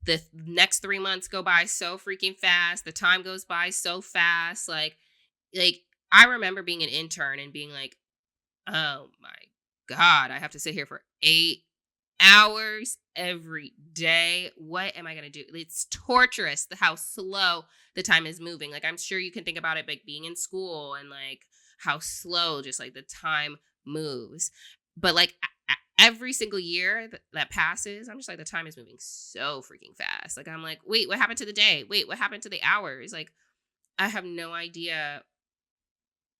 the next 3 months go by so freaking fast. The time goes by so fast. Like I remember being an intern and being like, oh my God, I have to sit here for 8 hours every day. What am I going to do? It's torturous how slow the time is moving. Like, I'm sure you can think about it like being in school and like how slow just like the time moves. But like every single year that passes, I'm just like, the time is moving so freaking fast. Like, I'm like, wait, what happened to the day? Wait, what happened to the hours? Like, I have no idea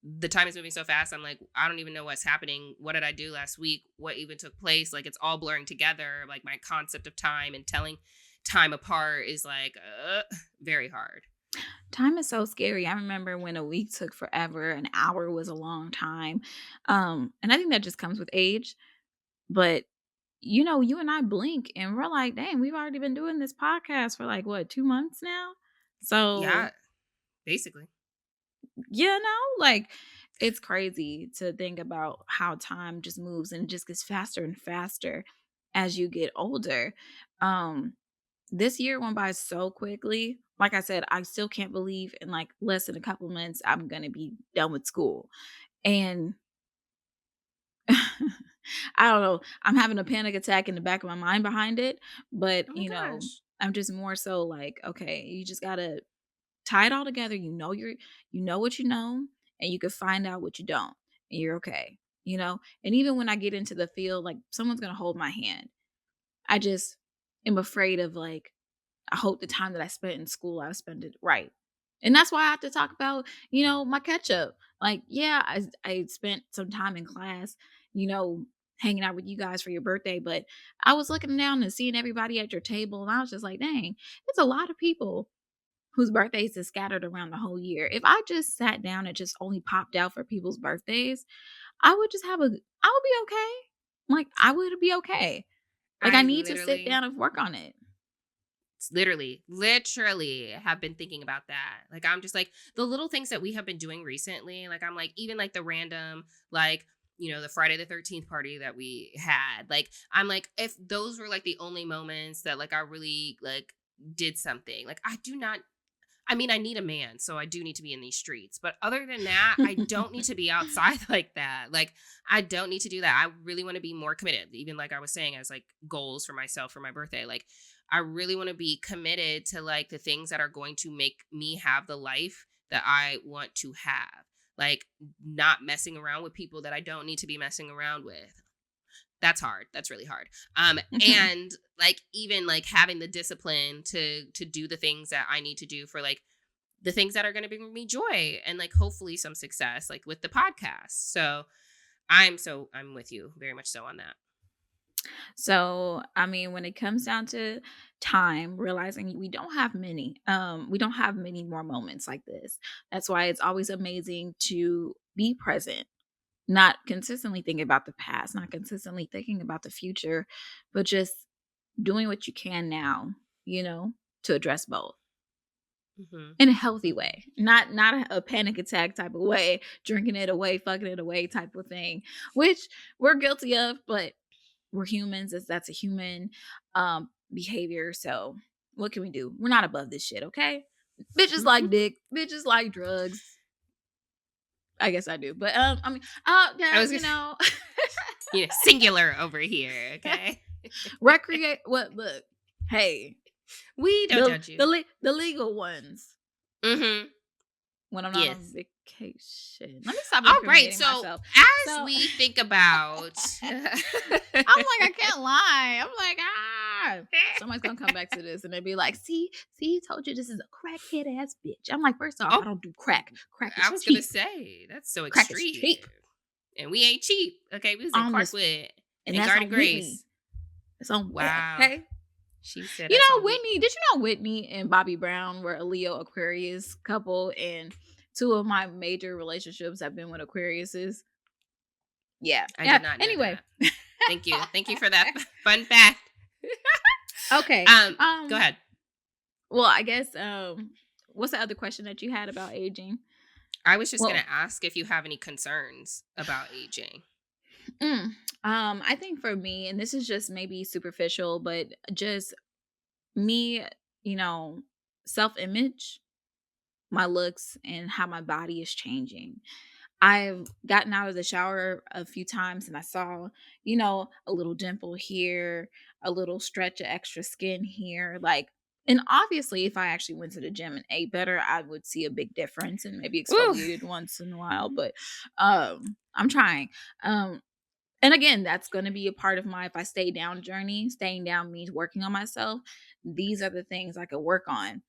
the time is moving so fast. I'm like, I don't even know what's happening. What did I do last week? What even took place? Like, it's all blurring together. Like, my concept of time and telling time apart is like very hard. Time is so scary. I remember when a week took forever, an hour was a long time. And I think that just comes with age. But you and I blink and we're like, dang, we've already been doing this podcast for like what, 2 months now? So Yeah, basically. like it's crazy to think about how time just moves and it just gets faster and faster as you get older. Um this year went by so quickly. Like I said, I still can't believe in like less than a couple months I'm gonna be done with school. And I don't know. I'm having a panic attack in the back of my mind behind it, but Oh my gosh. I'm just more so like, okay, you just gotta tie it all together. You know what you know, and you can find out what you don't, and you're okay. And even when I get into the field, like someone's gonna hold my hand. I just am afraid of like I hope the time that I spent in school, I spent it right. And that's why I have to talk about, my catch up. Like, yeah, I spent some time in class, you know, hanging out with you guys for your birthday, but I was looking down and seeing everybody at your table, and I was just like, dang, it's a lot of people whose birthdays is scattered around the whole year. If I just sat down and just only popped out for people's birthdays, I would just I would be okay. Like, I would be okay. Like, I I need to sit literally down and work on it. literally have been thinking about that. Like, I'm just like, the little things that we have been doing recently, like, I'm like, even like the random, like, the Friday the 13th party that we had, like, I'm like, if those were like the only moments that like I really like did something, like, I mean, I need a man, so I do need to be in these streets. But other than that, I don't need to be outside like that. Like, I don't need to do that. I really want to be more committed. Even like I was saying, as like goals for myself for my birthday. Like, I really want to be committed to like the things that are going to make me have the life that I want to have. Like, not messing around with people that I don't need to be messing around with. That's hard. That's really hard. And like, even like having the discipline to do the things that I need to do for like the things that are going to bring me joy and like hopefully some success, like with the podcast. So I'm with you very much so on that. So, I mean, when it comes down to time, realizing we don't have many more moments like this. That's why it's always amazing to be present, not consistently thinking about the past, not consistently thinking about the future, but just doing what you can now, you know, to address both Hmm. in a healthy way, not a panic attack type of way, drinking it away, fucking it away type of thing, which we're guilty of, but we're humans. That's a human behavior. So what can we do? We're not above this shit, okay? Bitches like dick, bitches like drugs. I guess I do, but I mean, I yeah, was singular over here. Okay. recreate. What? Look, hey, We don't judge you. the legal ones. Hmm. When I'm not on Yes. vacation, let me stop All right. incriminating So myself. as So we think about I'm like, I can't lie. I'm like, somebody's gonna come back to this and they'll be like, see, told you this is a crackhead ass bitch. I'm like, first off, oh, I don't do crack. Crack I is was gonna cheap. say that's so Crack is extreme. cheap. And we ain't cheap. Okay, we was in Honestly. Clarkwood And and that's Garden on Whitney. Grace. It's on Wow. okay. She said that's on Whitney, Whitney. did you know Whitney and Bobby Brown were a Leo Aquarius couple? And two of my major relationships have been with Aquariuses. Yeah. I did Yeah. not know Anyway. that. Thank you. Thank you for that fun fact. Okay. Go ahead. Well, I guess what's the other question that you had about aging? I was just Well, gonna ask if you have any concerns about aging. mm, I think for me, and this is just maybe superficial, but just me, you know, self-image, my looks, and how my body is changing. I've gotten out of the shower a few times and I saw, a little dimple here, a little stretch of extra skin here. Like, and obviously, if I actually went to the gym and ate better, I would see a big difference and maybe Ooh. exfoliated once in a while. But I'm trying. And again, that's going to be a part of my if I stay down journey. Staying down means working on myself. These are the things I could work on.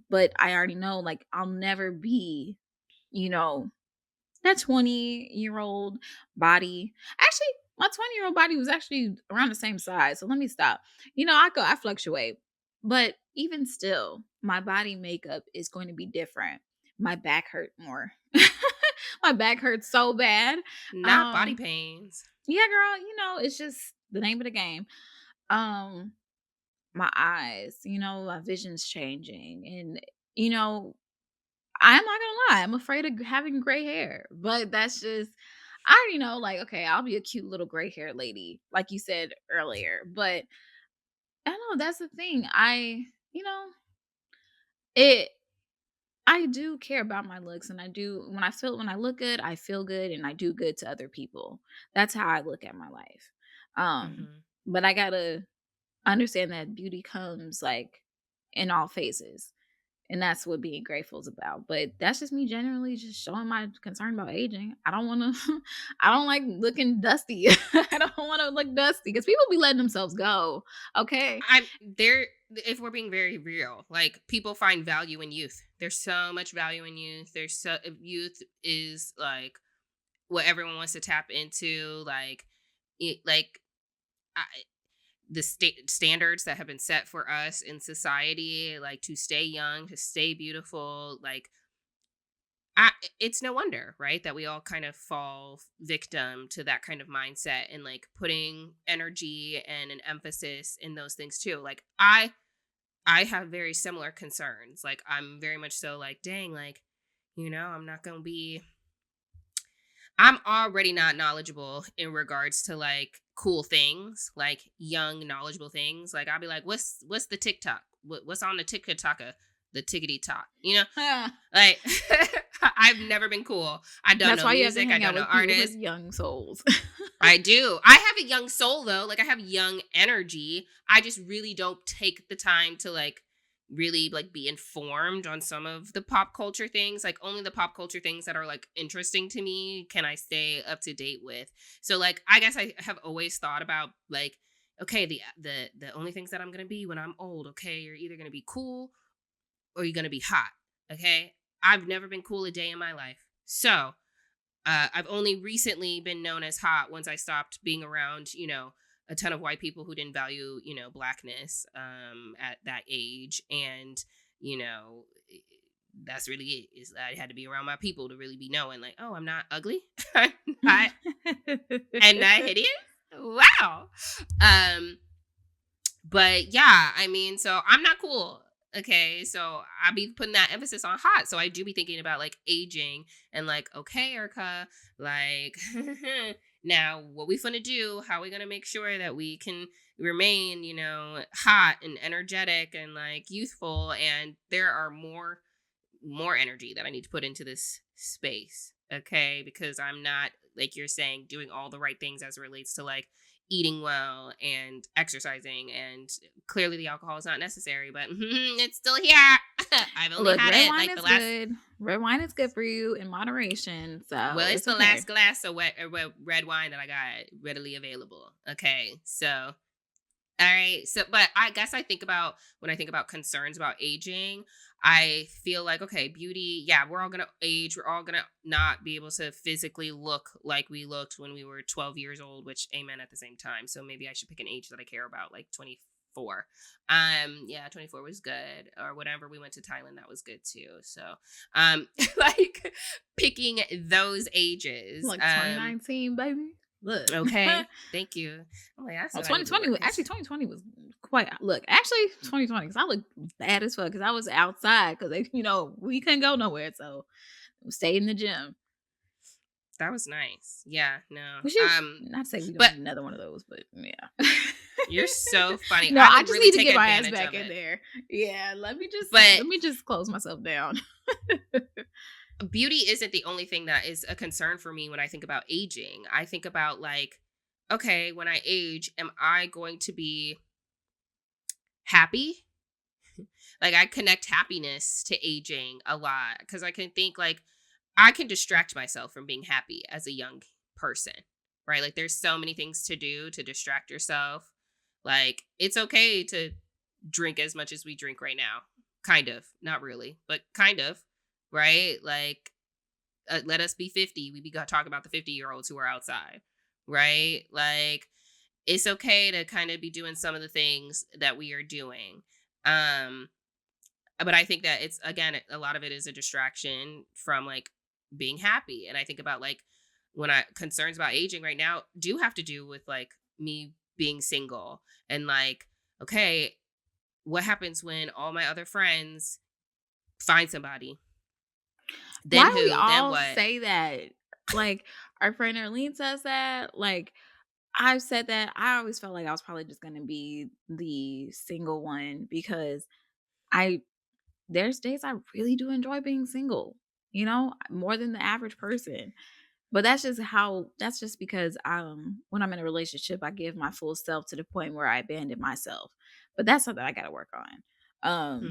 But I already know, like, I'll never be, you know that 20-year-old body. Actually, my 20-year-old body was actually around the same size. So let me stop. I fluctuate. But even still, my body makeup is going to be different. My back hurt more. My back hurts so bad. Not body Um, pains. yeah, girl, it's just the name of the game. Um, my eyes, my vision's changing. And, you know, I'm not gonna lie, I'm afraid of having gray hair, but that's just I already know, like, okay, I'll be a cute little gray hair lady, like you said earlier. But I don't know, that's the thing. It I do care about my looks, and I do when I look good, I feel good and I do good to other people. That's how I look at my life. Um, Hmm. but I gotta understand that beauty comes like in all phases. And that's what being grateful is about. But that's just me generally just showing my concern about aging. I don't want to, I don't like looking dusty. I don't want to look dusty because people be letting themselves go. Okay. I'm there. If we're being very real, like people find value in youth. There's so much value in youth. Youth is like what everyone wants to tap into. Like, it, like I, the standards that have been set for us in society, like to stay young, to stay beautiful, like it's no wonder, right, that we all kind of fall victim to that kind of mindset and like putting energy and an emphasis in those things too. Like I have very similar concerns. Like I'm very much so like, dang, like, I'm not going to be I'm already not knowledgeable in regards to like cool things, like young knowledgeable things. Like I'll be like, what's the TikTok? What's on the TikTok? The tickety talk, like I've never been cool. I don't That's know why you have to music. I hang out don't know with people with artists. young souls. I do. I have a young soul though. Like I have young energy. I just really don't take the time to like really like be informed on some of the pop culture things. Like only the pop culture things that are like interesting to me can I stay up to date with. So like I guess I have always thought about like, okay, the only things that I'm gonna be when I'm old, okay, you're either gonna be cool or you're gonna be hot. Okay. I've never been cool a day in my life. So I've only recently been known as hot once I stopped being around, a ton of white people who didn't value, blackness at that age. And, you know, that's really it. Is I had to be around my people to really be knowing, like, oh, I'm not ugly. I'm not, and not hideous. Wow. Um, but yeah, I mean, so I'm not cool. Okay, so I be putting that emphasis on hot. So I do be thinking about like aging and like, okay, Erica, like now what we finna do? How we gonna make sure that we can remain, hot and energetic and like youthful? And there are more energy that I need to put into this space. Okay, because I'm not like you're saying doing all the right things as it relates to like eating well and exercising, and clearly the alcohol is not necessary, but it's still here. I've only Look, had red it wine like the is last good. Red wine is good for you in moderation. well, So it's it's the okay. last glass of red wine that I got readily available. Okay, so all right. So, but I guess when I think about concerns about aging, I feel like, okay, beauty, yeah, we're all going to age. We're all going to not be able to physically look like we looked when we were 12 years old, which amen at the same time. So maybe I should pick an age that I care about, like 24. Yeah, 24 was good, or whatever. We went to Thailand. That was good too. So, like picking those ages. Like 2019, baby. Look. Okay. Thank you. I'm like, that's Oh, what I need to work. actually 2020 was quite look, actually 2020, because I look bad as fuck because I was outside because we couldn't go nowhere. So we stayed in the gym. That was nice. Yeah, no. We should not say we don't But need another one of those, but yeah. you're so funny. No, I I would just really need to take get my ass advantage back of in it. there. Yeah, let me But just close myself down. beauty isn't the only thing that is a concern for me when I think about aging. I think about like, okay, when I age, am I going to be happy? Like I connect happiness to aging a lot because I can think like I can distract myself from being happy as a young person, right? Like there's so many things to do to distract yourself. Like it's okay to drink as much as we drink right now. Kind of, not really, but kind of, right? Like let us be 50. We be talking about the 50-year-olds who are outside, right? Like, it's okay to kind of be doing some of the things that we are doing. Um, but I think that it's, again, a lot of it is a distraction from like being happy. And I think about like when I concerns about aging right now do have to do with like me being single and like, okay, what happens when all my other friends find somebody? Why Then do we who? Then all what? say that? Like, our friend Erlene says that. Like, I've said that. I always felt like I was probably just gonna be the single one because I there's days I really do enjoy being single, more than the average person. But that's just because when I'm in a relationship, I give my full self to the point where I abandon myself. But that's something I gotta work on. Hmm.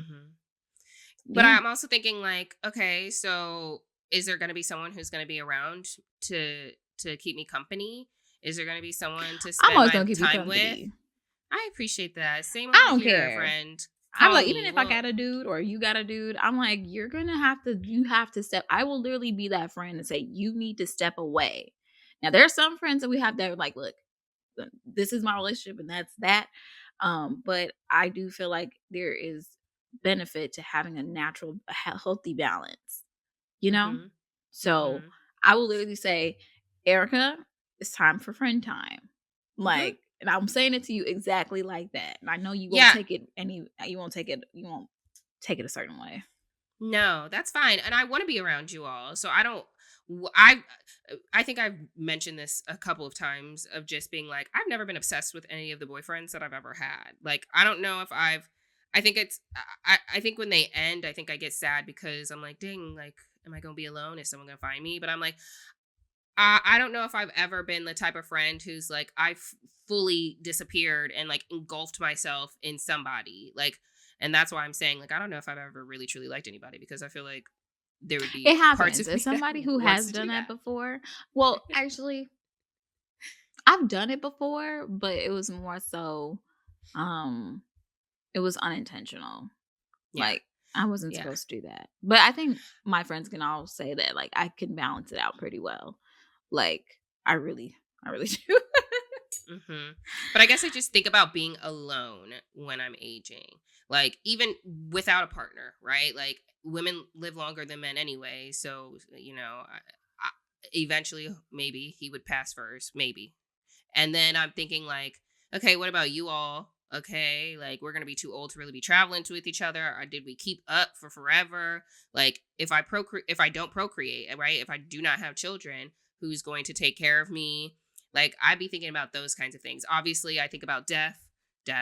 But Yeah. I'm also thinking like, okay, so is there going to be someone who's going to be around to keep me company? Is there going to be someone to I'm spend always my gonna keep you time with? company. I appreciate that. Same I over don't here, care. friend. I'm Call like, even me. if I Well, got a dude or you got a dude, I'm like, you have to step. I will literally be that friend and say, you need to step away. Now, there are some friends that we have that are like, look, this is my relationship and that's that. But I do feel like there is benefit to having a natural, healthy balance, you know? mhm, So mhm, I will literally say, Erica, it's time for friend time. mhm. Like, and I'm saying it to you exactly like that. And I know Yeah, you won't take it a certain way. no, that's fine. And I want to be around you all. So I don't w- I think I've mentioned this a couple of times of just being like I've never been obsessed with any of the boyfriends that I've ever had. Like I don't know if I think it's I think when they end, I think I get sad because I'm like, dang, like am I going to be alone? Is someone going to find me? But I'm like I don't know if I've ever been the type of friend who's like fully disappeared and like engulfed myself in somebody. Like and that's why I'm saying like I don't know if I've ever really truly liked anybody because I feel like there would It be parts happens. of As me that somebody who wants has to done do that that. before, well, actually, I've done it before, but it was more so, um, it was unintentional. Yeah. Like, I wasn't Yeah. supposed to do that. But I think my friends can all say that, like, I can balance it out pretty well. Like, I really do. Hmm. But I guess I just think about being alone when I'm aging. Like even without a partner, right? Like women live longer than men anyway, so eventually maybe he would pass first, maybe. And then I'm thinking like, okay, what about you all? Okay, like we're gonna be too old to really be traveling with each other. Or did we keep up for forever? Like if I don't procreate, right? If I do not have children, who's going to take care of me? Like I'd be thinking about those kinds of things. Obviously, I think about death, You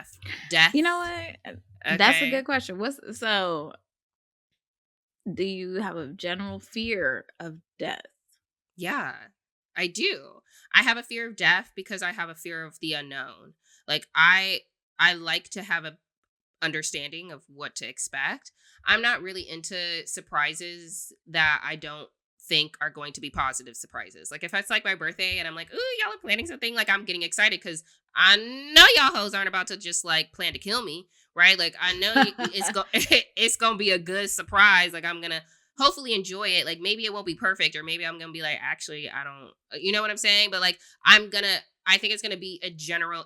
death. know what? That's a good Okay, question. Do you have a general fear of death? yeah, I do. I have a fear of death because I have a fear of the unknown. Like I like to have a understanding of what to expect. I'm not really into surprises that I don't think are going to be positive surprises. Like if it's like my birthday and I'm like, "Ooh, y'all are planning something," like I'm getting excited because I know y'all hoes aren't about to just like plan to kill me, right? Like I know it's gonna be a good surprise. Like I'm gonna hopefully enjoy it. Like maybe it won't be perfect, or maybe I'm gonna be like, actually, I don't, you know what I'm saying? But like I think it's gonna be in general,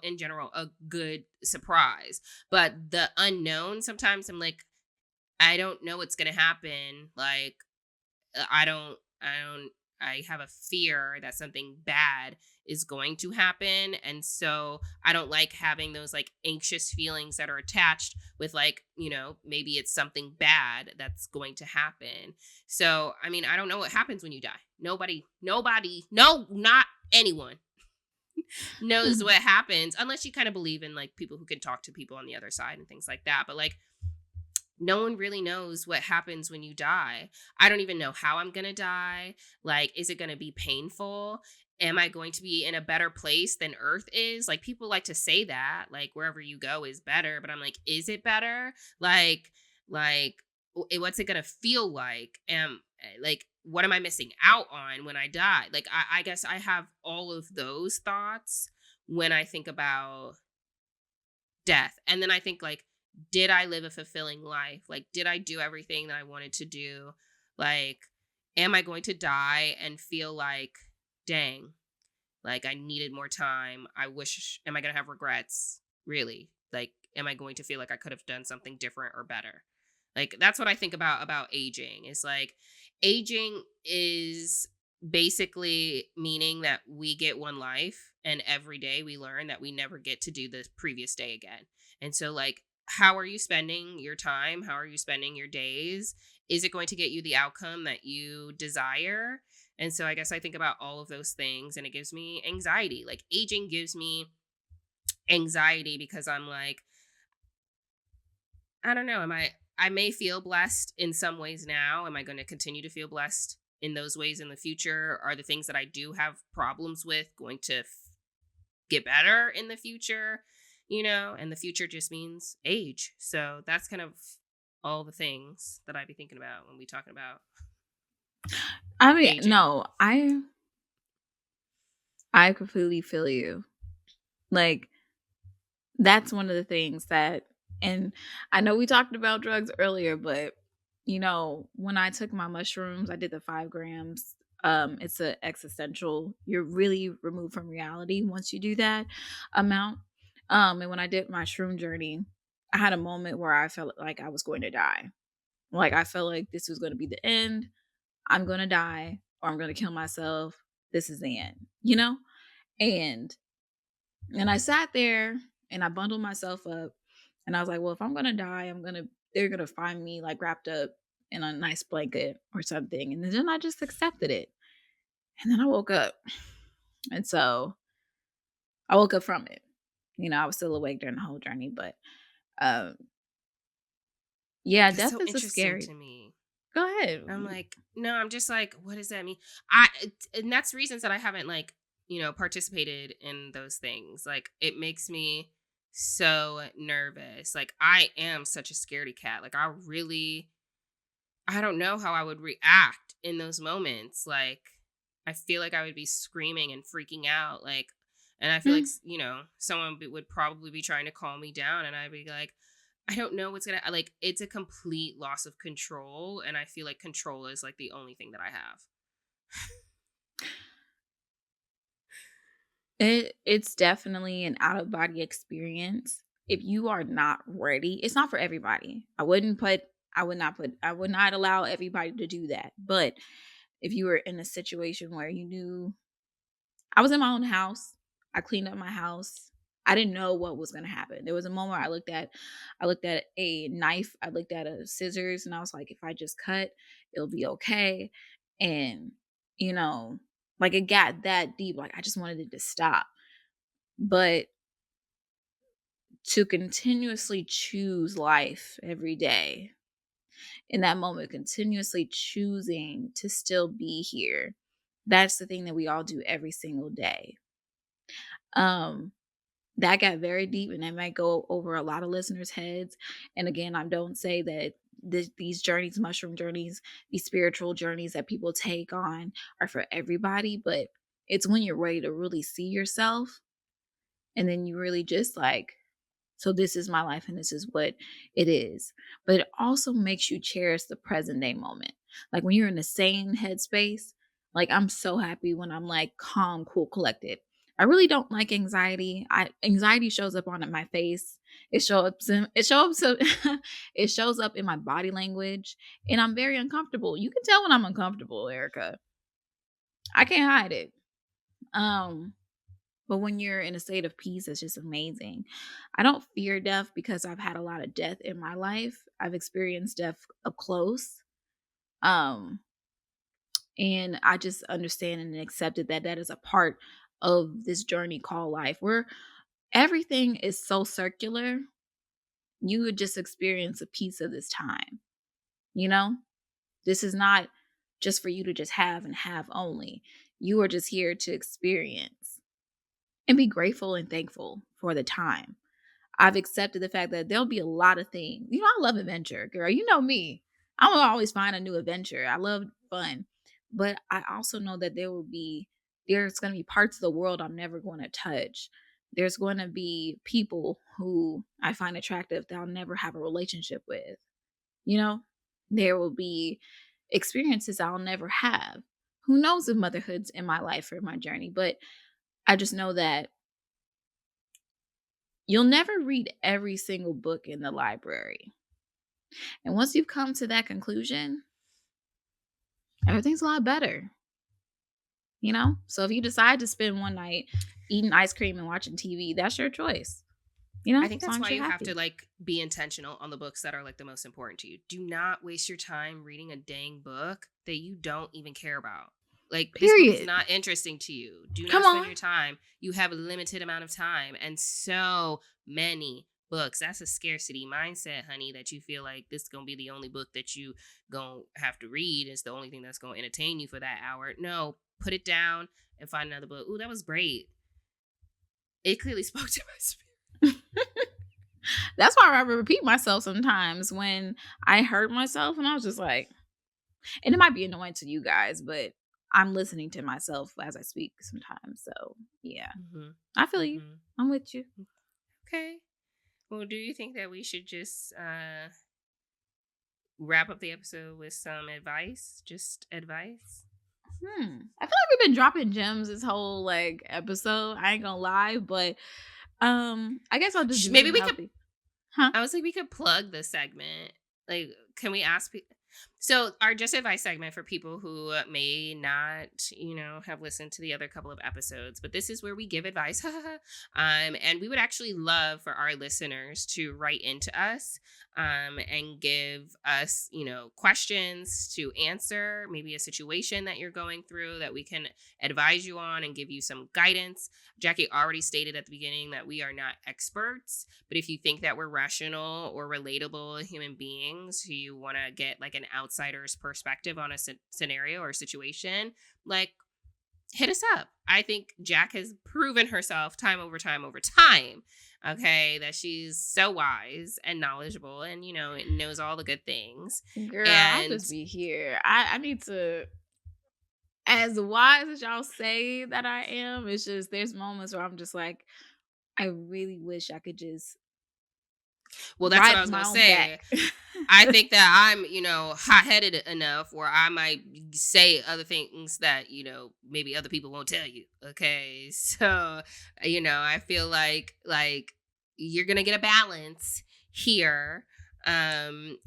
a good surprise. But the unknown, sometimes I'm like, I don't know what's gonna happen. Like, I have a fear that something bad is going to happen. And so I don't like having those like anxious feelings that are attached with like, maybe it's something bad that's going to happen. So, I mean, I don't know what happens when you die. Nobody, no, not anyone knows what happens unless you kind of believe in like people who can talk to people on the other side and things like that. But like no one really knows what happens when you die. I don't even know how I'm going to die. Like is it going to be painful? Am I going to be in a better place than Earth is? Like people like to say that like wherever you go is better, but I'm like is it better? Like what's it going to feel like? Like what am I missing out on when I die? Like I guess I have all of those thoughts when I think about death. And then I think like, did I live a fulfilling life? Like, did I do everything that I wanted to do? Like, am I going to die and feel like, dang, like I needed more time? I wish, am I going to have regrets? Really? Like, am I going to feel like I could have done something different or better? Like, that's what I think about aging. Is like, aging is basically meaning that we get one life and every day we learn that we never get to do the previous day again. And so, like, how are you spending your time? How are you spending your days? Is it going to get you the outcome that you desire? And so I guess I think about all of those things and it gives me anxiety. Like, aging gives me anxiety because I'm like, I don't know, I may feel blessed in some ways now. Am I going to continue to feel blessed in those ways in the future? Are the things that I do have problems with going to get better in the future? And the future just means age. So that's kind of all the things that I'd be thinking about when we talking about I mean, aging. no, I completely feel you. Like, that's one of the things that, and I know we talked about drugs earlier, but when I took my mushrooms, I did the 5 grams. It's a existential. You're really removed from reality once you do that amount. And when I did my shroom journey, I had a moment where I felt like I was going to die. Like, I felt like this was going to be the end. I'm going to die, or I'm going to kill myself. This is the end, And I sat there and I bundled myself up and I was like, well, if I'm gonna die, they're gonna find me like wrapped up in a nice blanket or something. And then I just accepted it. And then I woke up. And so I woke up from it. I was still awake during the whole journey, but um yeah, That's death so is a interesting scary. to me. Go ahead. I'm Mm. like, no, I'm just like, what does that mean? And that's reasons that I haven't like, participated in those things. Like, it makes me so nervous. Like, I am such a scaredy cat. Like, I don't know how I would react in those moments. Like, I feel like I would be screaming and freaking out. Like, and I feel like, Mm. someone would probably be trying to calm me down. And I'd be like, I don't know what's gonna, like, it's a complete loss of control. And I feel like control is like the only thing that I have. It's definitely an out of body experience. If you are not ready, it's not for everybody. I would not allow everybody to do that. But if you were in a situation where you knew, I was in my own house, I cleaned up my house. I didn't know what was going to happen. There was a moment I looked at a knife, I looked at a scissors and I was like, if I just cut, it'll be okay. And you know, like, it got that deep, like I just wanted it to stop. But to continuously choose life every day, in that moment, continuously choosing to still be here, that's the thing that we all do every single day. Um, that got very deep and that might go over a lot of listeners' heads. And again, I don't say that these journeys, mushroom journeys, these spiritual journeys that people take on are for everybody, but it's when you're ready to really see yourself and then you really just like, so this is my life and this is what it is. But it also makes you cherish the present day moment. Like, when you're in the same headspace, like, I'm so happy when I'm like calm, cool, collected. I really don't like anxiety. Anxiety shows up on my face. It shows up in my body language and I'm very uncomfortable. You can tell when I'm uncomfortable, Erica. I can't hide it. Um but when you're in a state of peace, it's just amazing. I don't fear death because I've had a lot of death in my life. I've experienced death up close. Um, and I just understand and accepted that that is a part of this journey called life, where everything is so circular. You would just experience a piece of this time, you know? This is not just for you to just have and have only. You are just here to experience and be grateful and thankful for the time. I've accepted the fact that there'll be a lot of things. I love adventure, girl. You know me. I'm gonna always find a new adventure. I love fun. But I also know that there's gonna be parts of the world I'm never gonna touch. There's gonna be people who I find attractive that I'll never have a relationship with. You know? There will be experiences I'll never have. Who knows if motherhood's in my life or my journey, but I just know that you'll never read every single book in the library. And once you've come to that conclusion, everything's a lot better. You know? So if you decide to spend one night eating ice cream and watching TV, that's your choice. You know, I think as that's long why as you're you have happy. to like be intentional on the books that are like the most important to you. Do not waste your time reading a dang book that you don't even care about. Like this book is Period. not interesting to you. Do Come not spend on. your time. You have a limited amount of time and so many books. That's a scarcity mindset, honey, that you feel like this is going to be the only book that you going to have to read. It's the only thing that's going to entertain you for that hour. No, put it down and find another book. Ooh, that was great. It clearly spoke to my spirit. That's why I repeat myself sometimes when I hurt myself and I was just like, and it might be annoying to you guys, but I'm listening to myself as I speak sometimes. So yeah, Mm-hmm. I feel you. Mm-hmm. I'm with you. Okay. Well, do you think that we should just wrap up the episode with some advice? Just advice? I feel like we've been dropping gems this whole like episode. I ain't gonna lie, but I guess I'll just do Maybe some we could. healthy. Huh? I was like, we could plug the segment. Like, can we ask people? So, our just advice segment for people who may not, have listened to the other couple of episodes, but this is where we give advice. And we would actually love for our listeners to write into us and give us, questions to answer, maybe a situation that you're going through that we can advise you on and give you some guidance. Jackie already stated at the beginning that we are not experts, but if you think that we're rational or relatable human beings who you want to get like an outsider's perspective on a scenario or situation, like hit us up. I think Jack has proven herself time over time, okay, that she's so wise and knowledgeable and, knows all the good things. Girl, I'll And just be here. I need to, as wise as y'all say that I am, it's just there's moments where I'm just like, I really wish I could just well, that's what I ride was my going to own say. back. I think that I'm, hot-headed enough where I might say other things that, maybe other people won't tell you. Okay. So, I feel like you're going to get a balance here in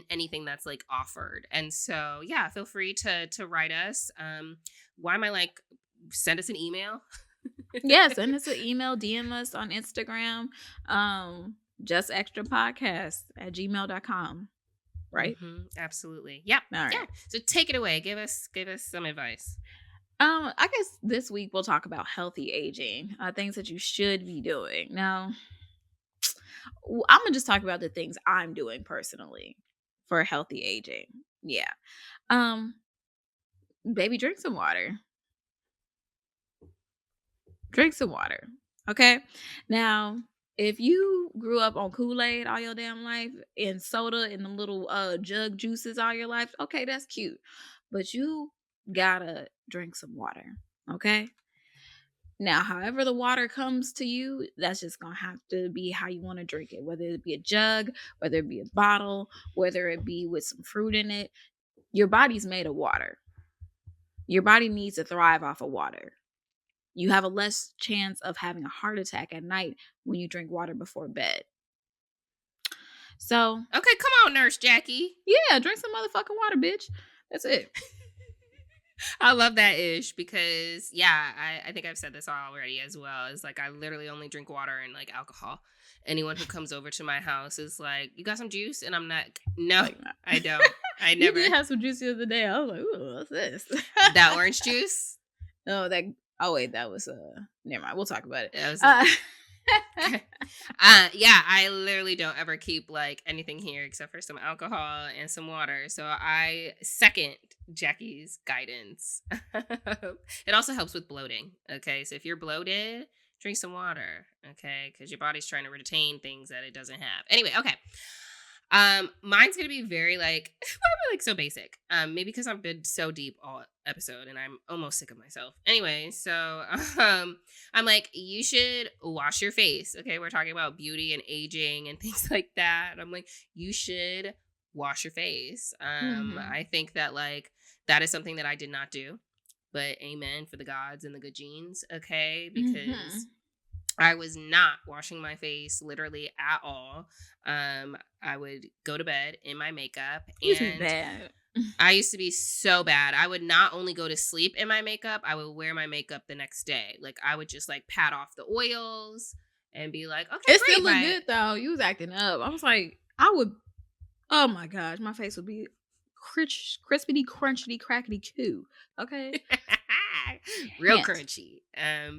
anything that's like offered. And so, yeah, feel free to write us. Why am I like, send us an email? Yeah, send us an email, DM us on Instagram. JustExtraPodcast@gmail.com. Right? Absolutely. Yep. All right. Yeah. So take it away. Give us some advice. I guess this week we'll talk about healthy aging, things that you should be doing. Now, I'm gonna just talk about the things I'm doing personally for healthy aging. Yeah. Baby, drink some water. Drink some water. Okay. Now, if you grew up on Kool-Aid all your damn life and soda and the little jug juices all your life, okay, that's cute. But you gotta drink some water. Okay. Now, however the water comes to you, that's just gonna have to be how you want to drink it, whether it be a jug, whether it be a bottle, whether it be with some fruit in it. Your body's made of water. Your body needs to thrive off of water. You have a less chance of having a heart attack at night when you drink water before bed. So, Okay, come on, Nurse Jackie. yeah, drink some motherfucking water, bitch. That's it. I love that ish because I think I've said this already as well. It's like I literally only drink water and like alcohol. Anyone who comes over to my house is like, "You got some juice?" And I'm not. No, Like, nah. I don't. I You never. did have some juice the other day. I was like, ooh, what's this? That orange juice. Oh, wait, that was never mind. We'll talk about it. That was Uh, yeah, I literally don't ever keep like anything here except for some alcohol and some water. So I second Jackie's guidance. It also helps with bloating. Okay, so if you're bloated, drink some water. Okay, because your body's trying to retain things that it doesn't have. Anyway, okay. Mine's gonna be very like why am I like so basic? Maybe because I've been so deep all episode and I'm almost sick of myself. Anyway, so I'm like, you should wash your face. Okay, we're talking about beauty and aging and things like that. I'm like, you should wash your face. Mhm. I think that like that is something that I did not do, but amen for the gods and the good genes, okay? Because Mhm. I was not washing my face literally at all. I would go to bed in my makeup, You used to be and bad. I used to be so bad. I would not only go to sleep in my makeup, I would wear my makeup the next day. Like I would just like pat off the oils and be like, okay, It still great. looked My good though. You was acting up. I was like, I would. Oh my gosh, my face would be crispity, crunchity, crackety coo. Okay, real can't. crunchy.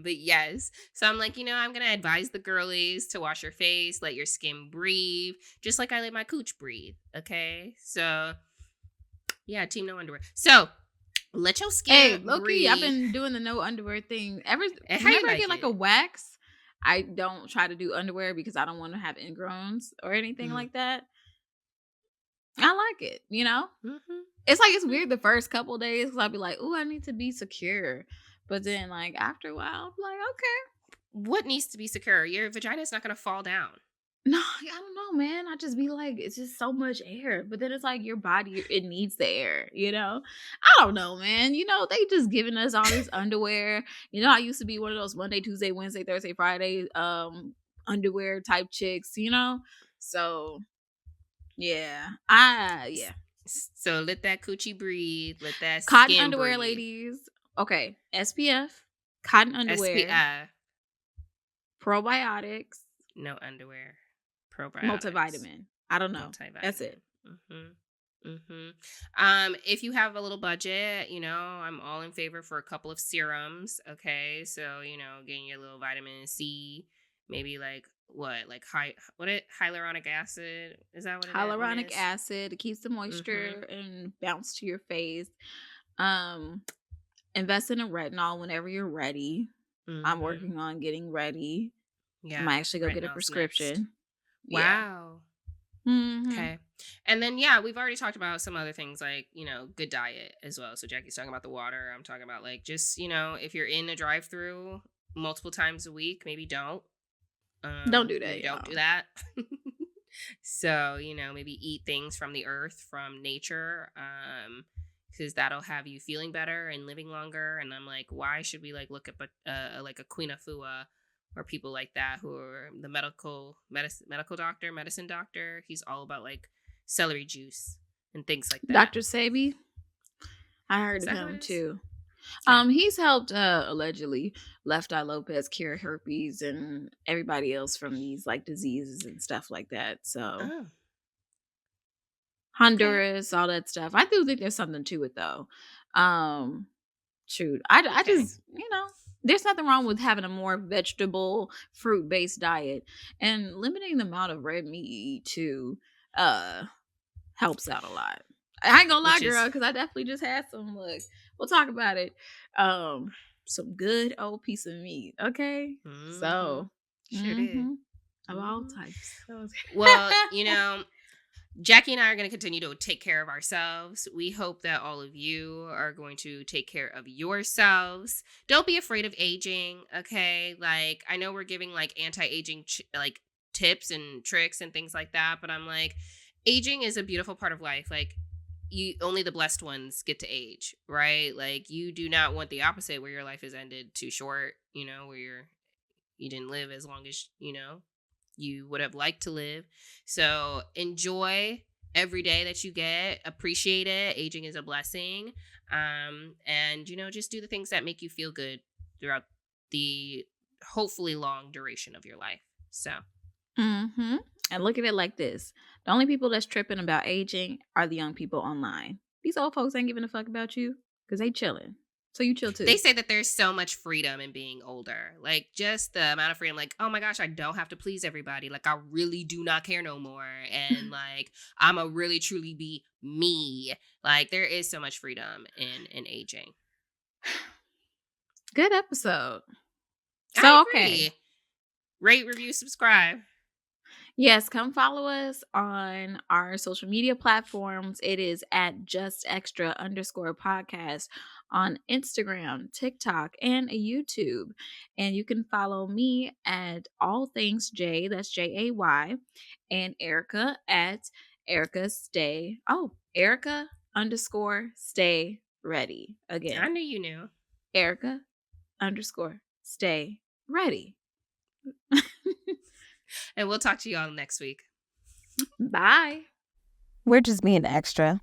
But yes. So I'm like, I'm gonna advise the girlies to wash your face, let your skin breathe, just like I let my cooch breathe. Okay. So yeah, team no underwear. So let your skin Hey, low key, I've breathe. been doing the no underwear thing ever. And how you Whenever I like get like a it? wax, I don't try to do underwear because I don't want to have ingrowns or anything Mm. like that. I like it, you know? Hmm. It's like it's Hmm. weird the first couple days because I'll be like, "Ooh, I need to be secure," but then like after a while, I'm like, "Okay." What needs to be secure? Your vagina is not gonna fall down. No, I don't know, man. I just be like, it's just so much air, but then it's like your body, it needs the air, you know? I don't know, man. They just giving us all this underwear. I used to be one of those Monday, Tuesday, Wednesday, Thursday, Friday, underwear type chicks. So yeah, S- yeah. So let that coochie breathe. Let that Cotton skin underwear, breathe. ladies. Okay, SPF, cotton underwear, SPI. probiotics, No underwear. Probiotics. multivitamin. I don't know. That's it. Multivitamin. Hmm. Hmm. If you have a little budget, I'm all in favor for a couple of serums. Okay, so getting your little vitamin C, maybe like what, like hyaluronic acid? Is that what that one Hyaluronic is? acid, it keeps the Mm-hmm. moisture and bounce to your face. Um, Invest in a retinol whenever you're ready. I'm Mm-hmm. working on getting ready. I Yeah, might actually go get a retinol's next. prescription. Yeah. Wow. Hmm. Okay. And then yeah, we've already talked about some other things like, good diet as well. So Jackie's talking about the water. I'm talking about like just, if you're in a drive-through multiple times a week, maybe don't. Don't do Maybe that, don't do y'all. that. So, maybe eat things from the earth, from nature. Because that'll have you feeling better and living longer. And I'm like, why should we like look at like a Queen Afua or people like that who are the medicine doctor? He's all about like celery juice and things like that. Dr. Sabi, I heard Is of that who it him is? too. Yeah. He's helped allegedly Left Eye Lopez cure herpes and everybody else from these like diseases and stuff like that. So Oh, okay. Honduras, all that stuff. I do think there's something to it though. Um, Shoot, I Okay. just there's nothing wrong with having a more vegetable, fruit based diet, and limiting the amount of red meat you eat too. Uh, Helps out a lot. I ain't gonna lie, Which girl, is, because I definitely just had some. Look, we'll talk about it. Some good old piece of meat. Okay, mm-hmm. so Sure did. mm-hmm, of all Hmm. types. Well, Jackie and I are going to continue to take care of ourselves. We hope that all of you are going to take care of yourselves. Don't be afraid of aging, okay? Like, I know we're giving like anti-aging like tips and tricks and things like that, but I'm like, aging is a beautiful part of life. Like, you only the blessed ones get to age, right? Like, you do not want the opposite where your life is ended too short, where you didn't live as long as, you would have liked to live. So enjoy every day that you get, appreciate it. Aging is a blessing. And just do the things that make you feel good throughout the hopefully long duration of your life. So Mm-hmm. And look at it like this: the only people that's tripping about aging are the young people online. These old folks ain't giving a fuck about you because they chilling. So you chill they too. say that there's so much freedom in being older. Like just the amount of freedom, like, oh my gosh, I don't have to please everybody. Like I really do not care no more. And like I'ma really truly be me. Like there is so much freedom in aging. Good episode. I So okay. agree. Rate, review, subscribe. Yes, come follow us on our social media platforms. It is at justextra_podcast on Instagram, TikTok, and YouTube. And you can follow me at all things J, that's Jay, and Erica at Erica stay. Oh, Erica underscore stay ready. I Again, knew you knew. Erica underscore stay ready. And we'll talk to you all next week. Bye. We're just being extra.